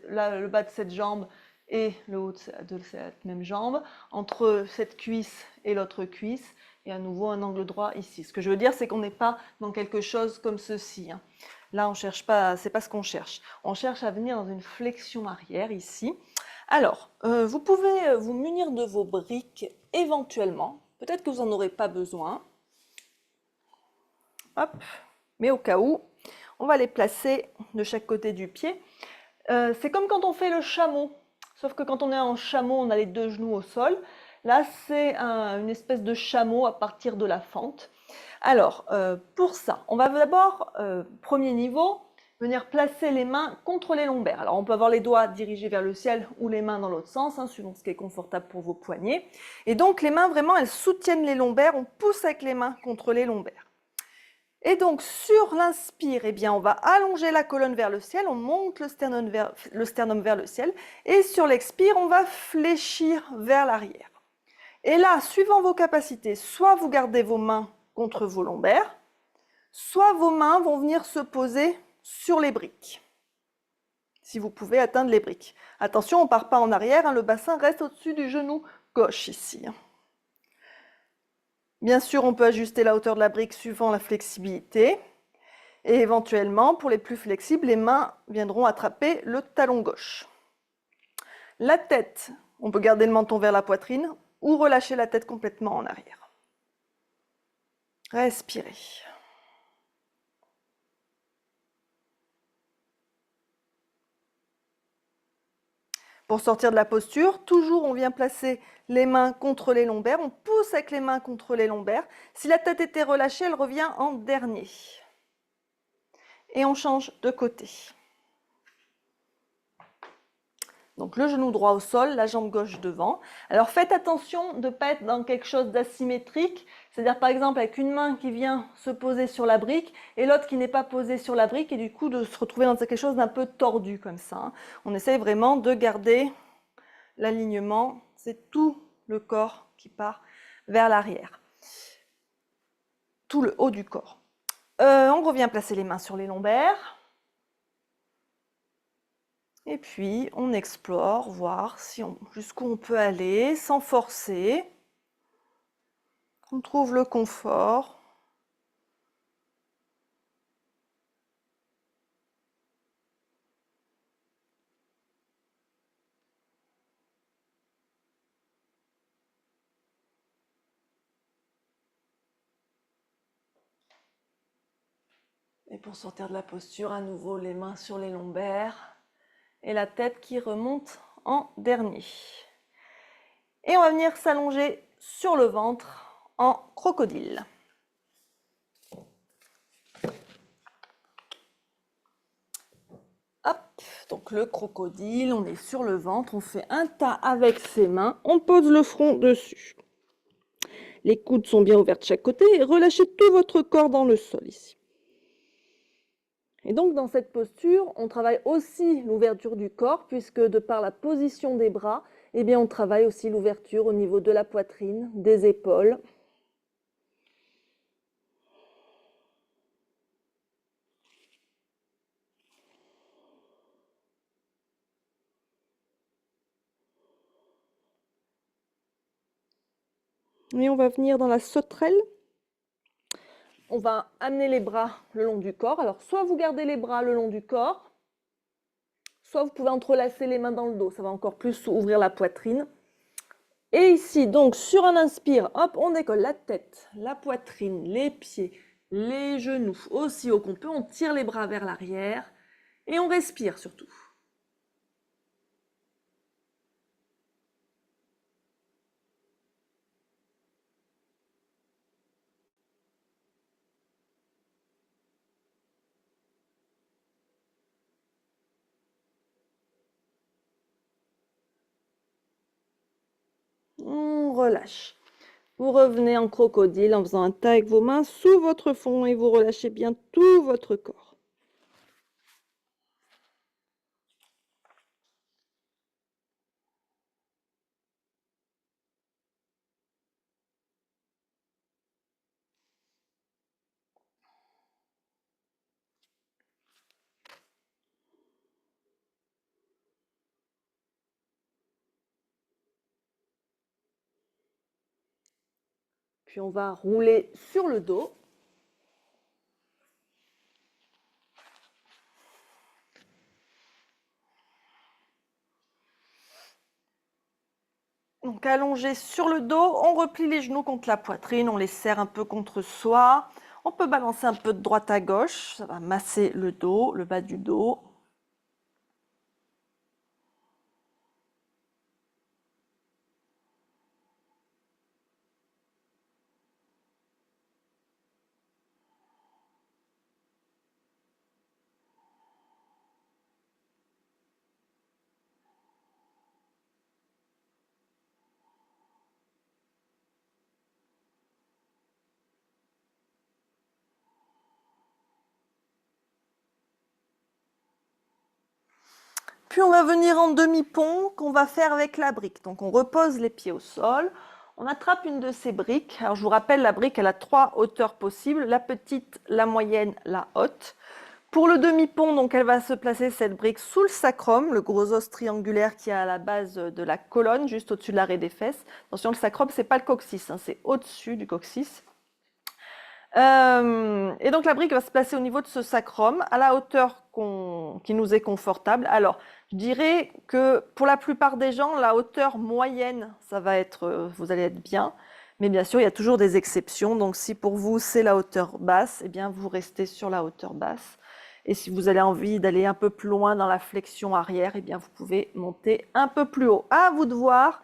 là, le bas de cette jambe et le haut de cette même jambe, entre cette cuisse et l'autre cuisse, et à nouveau un angle droit ici. Ce que je veux dire, c'est qu'on n'est pas dans quelque chose comme ceci, hein. Là, on cherche pas, c'est pas ce qu'on cherche. On cherche à venir dans une flexion arrière ici. Alors, vous pouvez vous munir de vos briques éventuellement. Peut-être que vous n'en aurez pas besoin. Hop, mais au cas où, on va les placer de chaque côté du pied. C'est comme quand on fait le chameau, sauf que quand on est en chameau, on a les deux genoux au sol. Là, c'est une espèce de chameau à partir de la fente. Alors, pour ça, on va d'abord, premier niveau, venir placer les mains contre les lombaires. Alors, on peut avoir les doigts dirigés vers le ciel ou les mains dans l'autre sens, hein, suivant ce qui est confortable pour vos poignets. Et donc, les mains, vraiment, elles soutiennent les lombaires. On pousse avec les mains contre les lombaires. Et donc, sur l'inspire, eh bien, on va allonger la colonne vers le ciel, on monte le sternum vers le ciel, et sur l'expire, on va fléchir vers l'arrière. Et là, suivant vos capacités, soit vous gardez vos mains contre vos lombaires, soit vos mains vont venir se poser sur les briques, si vous pouvez atteindre les briques. Attention, on ne part pas en arrière, hein, le bassin reste au-dessus du genou gauche ici. Bien sûr, on peut ajuster la hauteur de la brique suivant la flexibilité. Et éventuellement, pour les plus flexibles, les mains viendront attraper le talon gauche. La tête, on peut garder le menton vers la poitrine ou relâcher la tête complètement en arrière. Respirez. Pour sortir de la posture, toujours on vient placer les mains contre les lombaires, on pousse avec les mains contre les lombaires. Si la tête était relâchée, elle revient en dernier. Et on change de côté. Donc le genou droit au sol, la jambe gauche devant. Alors faites attention de ne pas être dans quelque chose d'asymétrique, c'est-à-dire par exemple avec une main qui vient se poser sur la brique et l'autre qui n'est pas posée sur la brique et du coup de se retrouver dans quelque chose d'un peu tordu comme ça, hein. On essaye vraiment de garder l'alignement, c'est tout le corps qui part vers l'arrière, tout le haut du corps. On revient placer les mains sur les lombaires. Et puis, on explore, voir jusqu'où on peut aller, sans forcer. On trouve le confort. Et pour sortir de la posture, à nouveau les mains sur les lombaires et la tête qui remonte en dernier. Et on va venir s'allonger sur le ventre en crocodile. Hop, donc le crocodile, on est sur le ventre, on fait un tas avec ses mains, on pose le front dessus. Les coudes sont bien ouverts de chaque côté et relâchez tout votre corps dans le sol ici. Et donc dans cette posture, on travaille aussi l'ouverture du corps puisque de par la position des bras, eh bien on travaille aussi l'ouverture au niveau de la poitrine, des épaules. Et on va venir dans la sauterelle. On va amener les bras le long du corps. Alors soit vous gardez les bras le long du corps, soit vous pouvez entrelacer les mains dans le dos, ça va encore plus ouvrir la poitrine. Et ici, donc, sur un inspire, hop, on décolle la tête, la poitrine, les pieds, les genoux, aussi haut qu'on peut. On tire les bras vers l'arrière et on respire surtout. On relâche. Vous revenez en crocodile en faisant un tas avec vos mains sous votre fond et vous relâchez bien tout votre corps. Puis on va rouler sur le dos. Donc allongé sur le dos, on replie les genoux contre la poitrine, on les serre un peu contre soi. On peut balancer un peu de droite à gauche, ça va masser le dos, le bas du dos. Puis on va venir en demi-pont qu'on va faire avec la brique. Donc on repose les pieds au sol, on attrape une de ces briques. Alors je vous rappelle, la brique elle a 3 hauteurs possibles, la petite, la moyenne, la haute. Pour le demi-pont, donc elle va se placer cette brique sous le sacrum, le gros os triangulaire qui est à la base de la colonne, juste au-dessus de l'arrêt des fesses. Attention, le sacrum c'est pas le coccyx, hein, c'est au-dessus du coccyx. Et donc la brique va se placer au niveau de ce sacrum, à la hauteur qui nous est confortable. Alors, je dirais que pour la plupart des gens, la hauteur moyenne, ça va être, vous allez être bien. Mais bien sûr, il y a toujours des exceptions. Donc, si pour vous, c'est la hauteur basse, eh bien, vous restez sur la hauteur basse. Et si vous avez envie d'aller un peu plus loin dans la flexion arrière, eh bien, vous pouvez monter un peu plus haut. À vous de voir.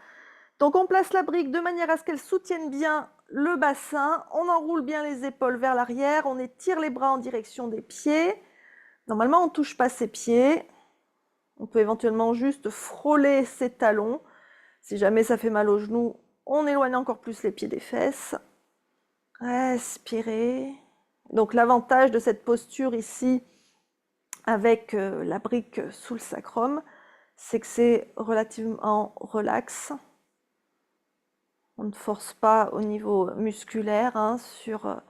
Donc, on place la brique de manière à ce qu'elle soutienne bien le bassin. On enroule bien les épaules vers l'arrière. On étire les bras en direction des pieds. Normalement, on ne touche pas ses pieds. On peut éventuellement juste frôler ses talons. Si jamais ça fait mal aux genoux, on éloigne encore plus les pieds des fesses. Respirez. Donc l'avantage de cette posture ici, avec la brique sous le sacrum, c'est que c'est relativement relax. On ne force pas au niveau musculaire hein, sur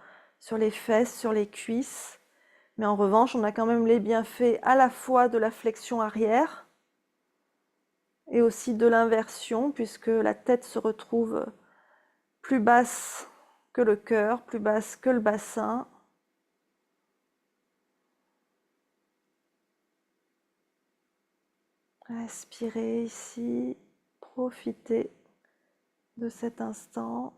les fesses, sur les cuisses. Mais en revanche, on a quand même les bienfaits à la fois de la flexion arrière et aussi de l'inversion, puisque la tête se retrouve plus basse que le cœur, plus basse que le bassin. Respirez ici, profitez de cet instant.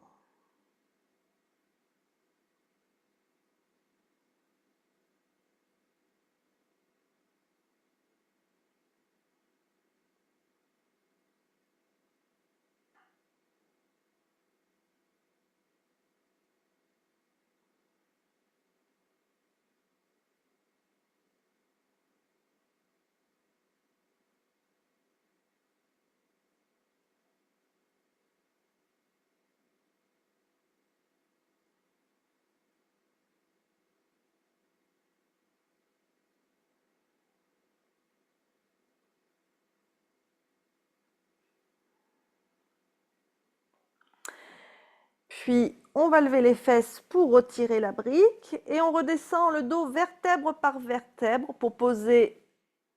Puis, on va lever les fesses pour retirer la brique et on redescend le dos vertèbre par vertèbre pour poser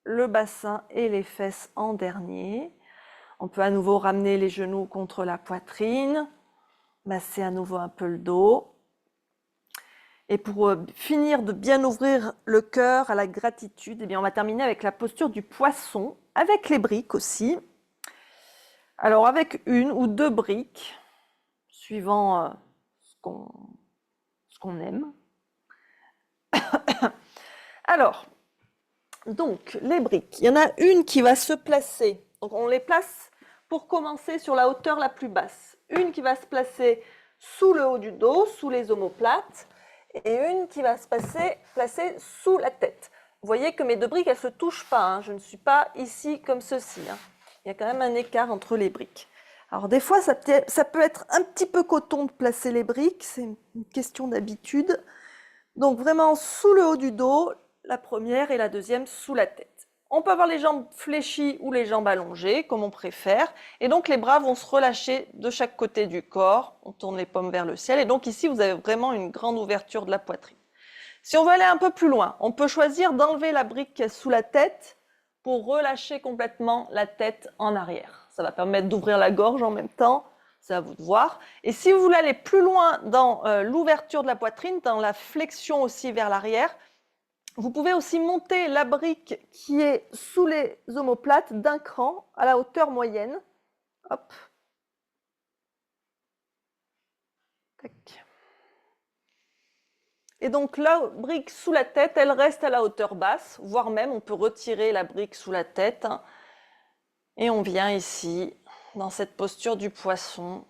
le bassin et les fesses en dernier. On peut à nouveau ramener les genoux contre la poitrine, masser à nouveau un peu le dos. Et pour finir de bien ouvrir le cœur à la gratitude, eh bien, on va terminer avec la posture du poisson, avec les briques aussi. Alors avec une ou deux briques, suivant ce qu'on aime. Alors, donc les briques, il y en a une qui va se placer, donc on les place pour commencer sur la hauteur la plus basse. Une qui va se placer sous le haut du dos, sous les omoplates, et une qui va se placer sous la tête. Vous voyez que mes deux briques, elles ne se touchent pas, hein. Je ne suis pas ici comme ceci. Hein. Il y a quand même un écart entre les briques. Alors des fois, ça peut être un petit peu coton de placer les briques, c'est une question d'habitude. Donc vraiment sous le haut du dos, la première et la deuxième sous la tête. On peut avoir les jambes fléchies ou les jambes allongées, comme on préfère. Et donc les bras vont se relâcher de chaque côté du corps. On tourne les paumes vers le ciel. Et donc ici, vous avez vraiment une grande ouverture de la poitrine. Si on veut aller un peu plus loin, on peut choisir d'enlever la brique qui est sous la tête pour relâcher complètement la tête en arrière. Ça va permettre d'ouvrir la gorge en même temps. c'est à vous de voir. Et si vous voulez aller plus loin dans l'ouverture de la poitrine, dans la flexion aussi vers l'arrière, vous pouvez aussi monter la brique qui est sous les omoplates d'un cran à la hauteur moyenne. Hop. Tac. Et donc la brique sous la tête, elle reste à la hauteur basse, voire même on peut retirer la brique sous la tête. Et on vient ici, dans cette posture du poisson.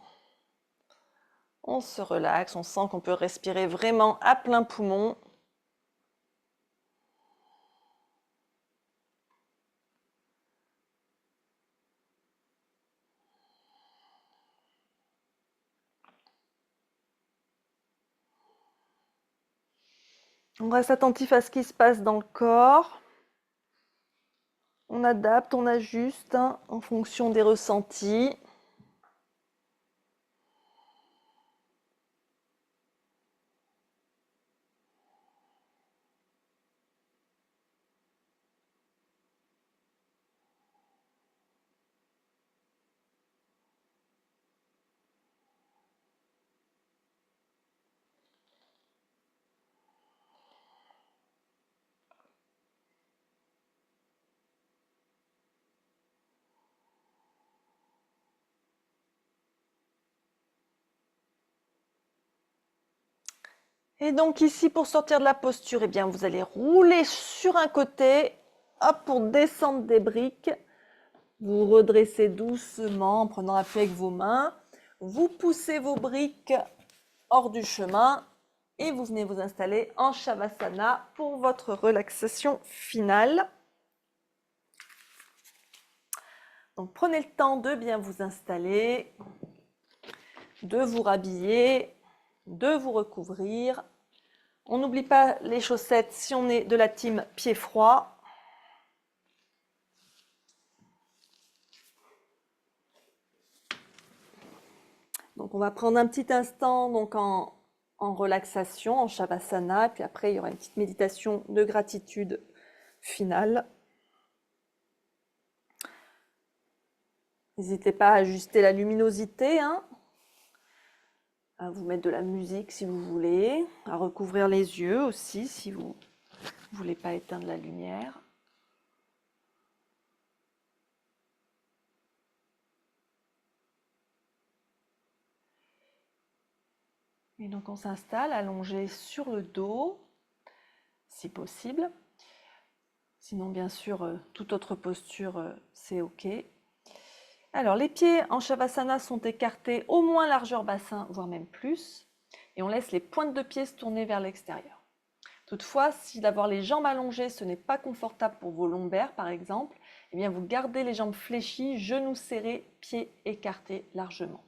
On se relaxe, on sent qu'on peut respirer vraiment à plein poumon. On reste attentif à ce qui se passe dans le corps. On adapte, on ajuste en fonction des ressentis. Et donc ici, pour sortir de la posture, eh bien, vous allez rouler sur un côté, hop, pour descendre des briques. Vous redressez doucement en prenant appui avec vos mains. Vous poussez vos briques hors du chemin et vous venez vous installer en Shavasana pour votre relaxation finale. Donc prenez le temps de bien vous installer, de vous rhabiller, de vous recouvrir. On n'oublie pas les chaussettes si on est de la team pieds froids. Donc on va prendre un petit instant donc en relaxation, en Shavasana, puis après il y aura une petite méditation de gratitude finale. N'hésitez pas à ajuster la luminosité, à vous mettre de la musique si vous voulez, à recouvrir les yeux aussi si vous ne voulez pas éteindre la lumière. Et donc on s'installe allongé sur le dos, si possible. Sinon, bien sûr, toute autre posture, c'est OK. Alors, les pieds en Shavasana sont écartés au moins largeur bassin, voire même plus. Et on laisse les pointes de pied se tourner vers l'extérieur. Toutefois, si d'avoir les jambes allongées, ce n'est pas confortable pour vos lombaires, par exemple, eh bien vous gardez les jambes fléchies, genoux serrés, pieds écartés largement.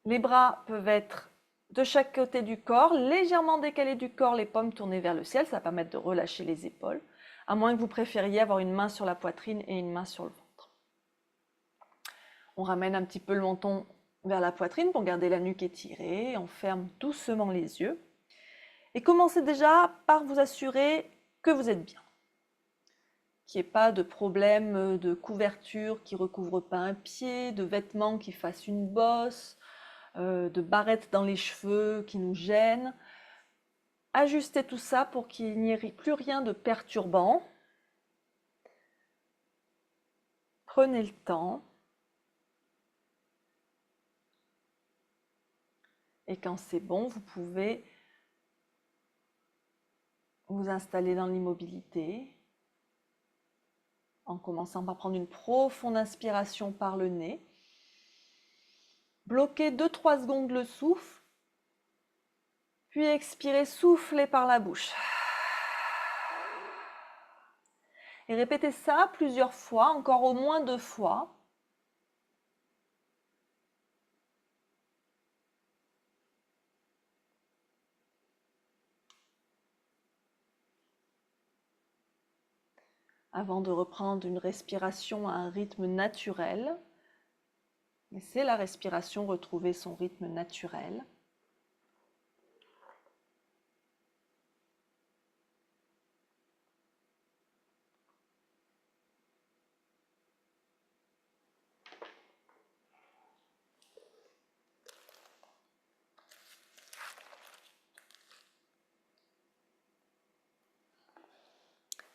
Les bras peuvent être de chaque côté du corps, légèrement décalés du corps, les paumes tournées vers le ciel, ça va permettre de relâcher les épaules, à moins que vous préfériez avoir une main sur la poitrine et une main sur le ventre. On ramène un petit peu le menton vers la poitrine pour garder la nuque étirée, on ferme doucement les yeux. Et commencez déjà par vous assurer que vous êtes bien. Qu'il n'y ait pas de problème de couverture qui ne recouvre pas un pied, de vêtements qui fassent une bosse, de barrettes dans les cheveux qui nous gênent. Ajustez tout ça pour qu'il n'y ait plus rien de perturbant. Prenez le temps. Et quand c'est bon, vous pouvez vous installer dans l'immobilité en commençant par prendre une profonde inspiration par le nez. Bloquez 2-3 secondes le souffle, puis expirez, soufflez par la bouche. Et répétez ça plusieurs fois, encore au moins 2 fois. Avant de reprendre une respiration à un rythme naturel. Laissez la respiration retrouver son rythme naturel.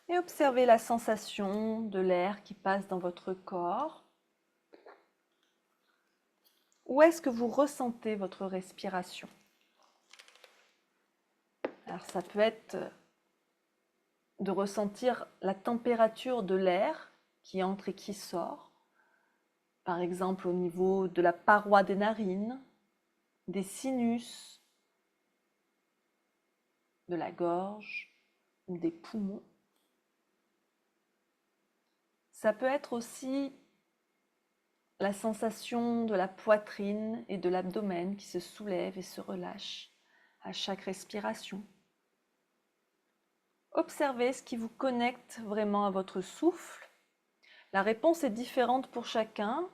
Et observez la sensation de l'air qui passe dans votre corps. Où est-ce que vous ressentez votre respiration? Alors ça peut être de ressentir la température de l'air qui entre et qui sort, par exemple au niveau de la paroi des narines, des sinus, de la gorge ou des poumons. Ça peut être aussi la sensation de la poitrine et de l'abdomen qui se soulèvent et se relâchent à chaque respiration. Observez ce qui vous connecte vraiment à votre souffle. La réponse est différente pour chacun.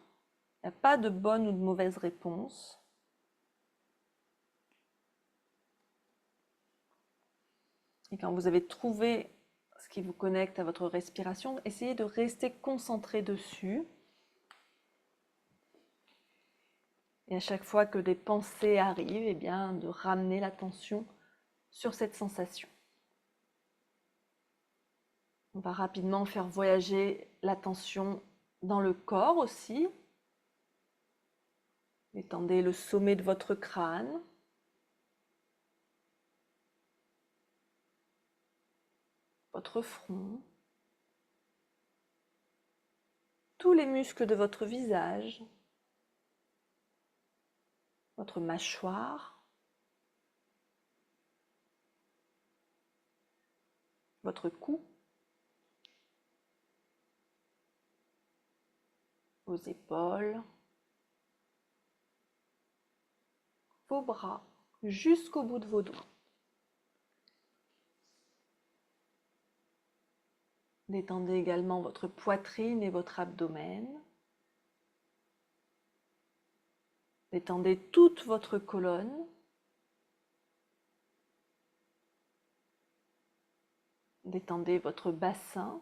Il n'y a pas de bonne ou de mauvaise réponse. Et quand vous avez trouvé ce qui vous connecte à votre respiration, essayez de rester concentré dessus. Et à chaque fois que des pensées arrivent, eh bien, de ramener l'attention sur cette sensation. On va rapidement faire voyager l'attention dans le corps aussi. Étendez le sommet de votre crâne. Votre front. Tous les muscles de votre visage. Votre mâchoire. Votre cou. Vos épaules. Vos bras jusqu'au bout de vos doigts. Détendez également votre poitrine et votre abdomen. Détendez toute votre colonne. Détendez votre bassin.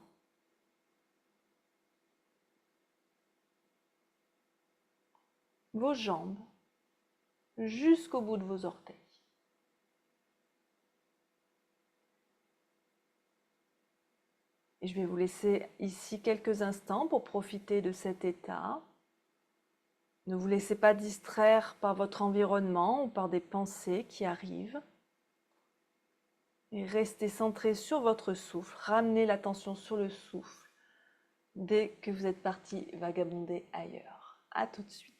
Vos jambes jusqu'au bout de vos orteils. Et je vais vous laisser ici quelques instants pour profiter de cet état. Ne vous laissez pas distraire par votre environnement ou par des pensées qui arrivent. Et restez centré sur votre souffle. Ramenez l'attention sur le souffle dès que vous êtes parti vagabonder ailleurs. À tout de suite.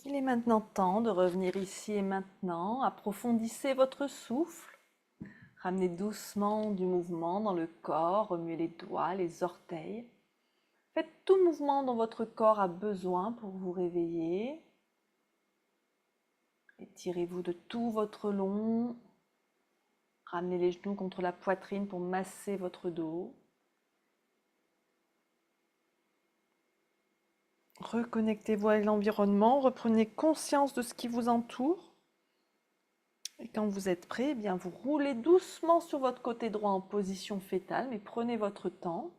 Il est maintenant temps de revenir ici et maintenant. Approfondissez votre souffle. Ramenez doucement du mouvement dans le corps, remuez les doigts, les orteils. Faites tout mouvement dont votre corps a besoin pour vous réveiller. Étirez-vous de tout votre long. Ramenez les genoux contre la poitrine pour masser votre dos. Reconnectez-vous avec l'environnement, reprenez conscience de ce qui vous entoure. Et quand vous êtes prêt, eh bien vous roulez doucement sur votre côté droit en position fétale, mais prenez votre temps.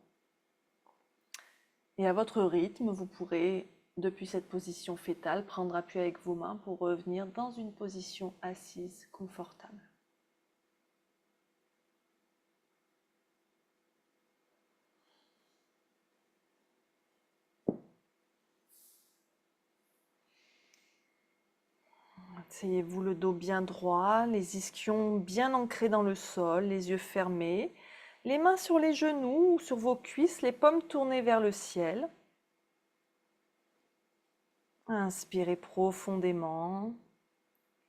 Et à votre rythme, vous pourrez, depuis cette position fétale, prendre appui avec vos mains pour revenir dans une position assise confortable. Asseyez-vous le dos bien droit, les ischions bien ancrés dans le sol, les yeux fermés, les mains sur les genoux ou sur vos cuisses, les paumes tournées vers le ciel. Inspirez profondément,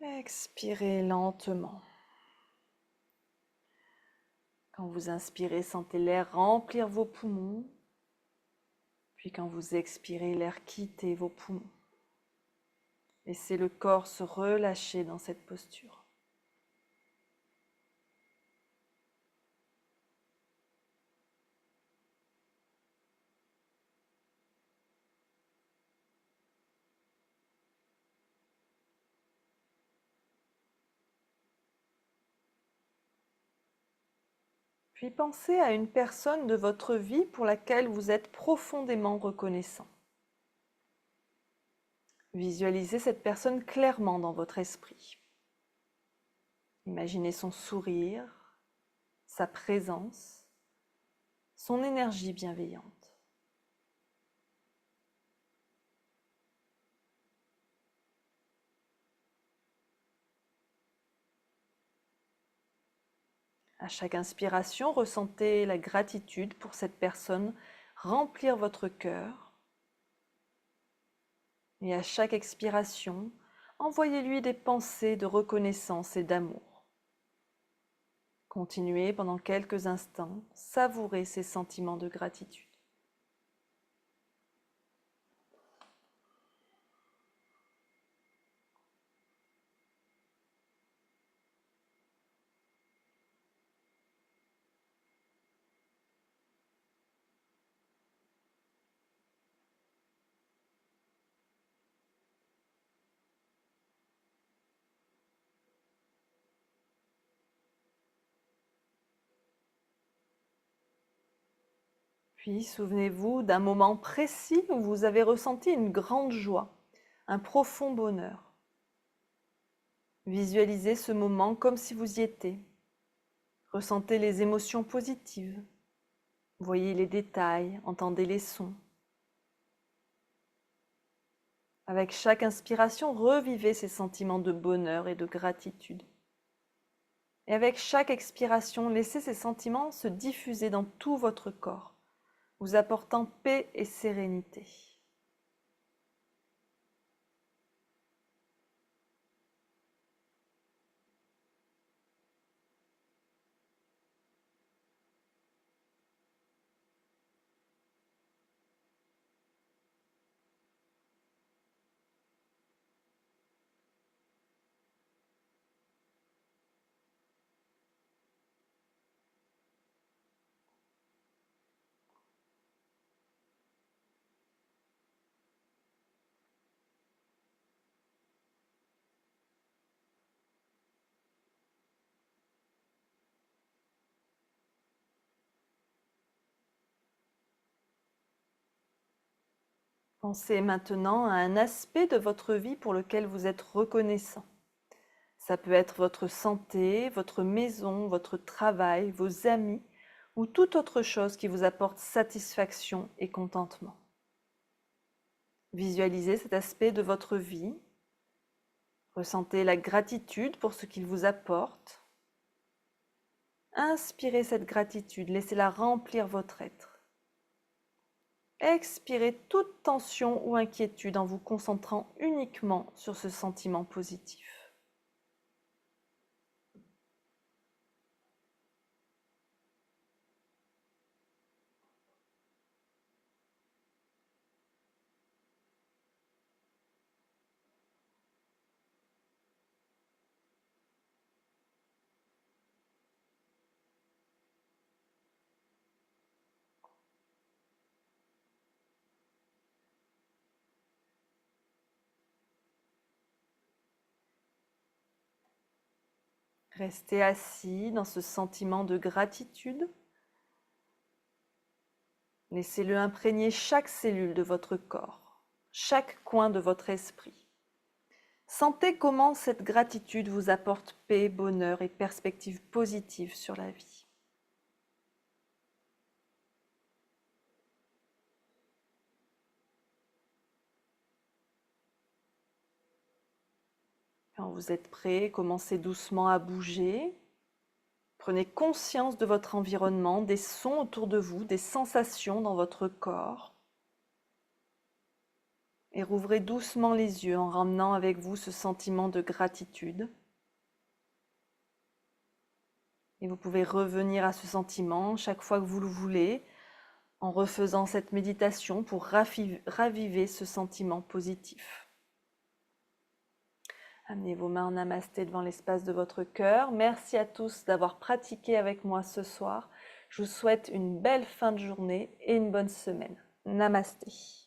expirez lentement. Quand vous inspirez, sentez l'air remplir vos poumons, puis quand vous expirez, l'air quitter vos poumons. Laissez le corps se relâcher dans cette posture. Puis pensez à une personne de votre vie pour laquelle vous êtes profondément reconnaissant. Visualisez cette personne clairement dans votre esprit. Imaginez son sourire, sa présence, son énergie bienveillante. À chaque inspiration, ressentez la gratitude pour cette personne remplir votre cœur. Et à chaque expiration, envoyez-lui des pensées de reconnaissance et d'amour. Continuez pendant quelques instants, savourez ces sentiments de gratitude. Puis souvenez-vous d'un moment précis où vous avez ressenti une grande joie, un profond bonheur. Visualisez ce moment comme si vous y étiez. Ressentez les émotions positives. Voyez les détails, entendez les sons. Avec chaque inspiration, revivez ces sentiments de bonheur et de gratitude. Et avec chaque expiration, laissez ces sentiments se diffuser dans tout votre corps, vous apportant paix et sérénité. Pensez maintenant à un aspect de votre vie pour lequel vous êtes reconnaissant. Ça peut être votre santé, votre maison, votre travail, vos amis ou toute autre chose qui vous apporte satisfaction et contentement. Visualisez cet aspect de votre vie. Ressentez la gratitude pour ce qu'il vous apporte. Inspirez cette gratitude, laissez-la remplir votre être. Expirez toute tension ou inquiétude en vous concentrant uniquement sur ce sentiment positif. Restez assis dans ce sentiment de gratitude. Laissez-le imprégner chaque cellule de votre corps, chaque coin de votre esprit. Sentez comment cette gratitude vous apporte paix, bonheur et perspectives positives sur la vie. Quand vous êtes prêt, commencez doucement à bouger. Prenez conscience de votre environnement, des sons autour de vous, des sensations dans votre corps. Et rouvrez doucement les yeux en ramenant avec vous ce sentiment de gratitude. Et vous pouvez revenir à ce sentiment chaque fois que vous le voulez, en refaisant cette méditation pour raviver ce sentiment positif. Amenez vos mains en namasté devant l'espace de votre cœur. Merci à tous d'avoir pratiqué avec moi ce soir. Je vous souhaite une belle fin de journée et une bonne semaine. Namasté.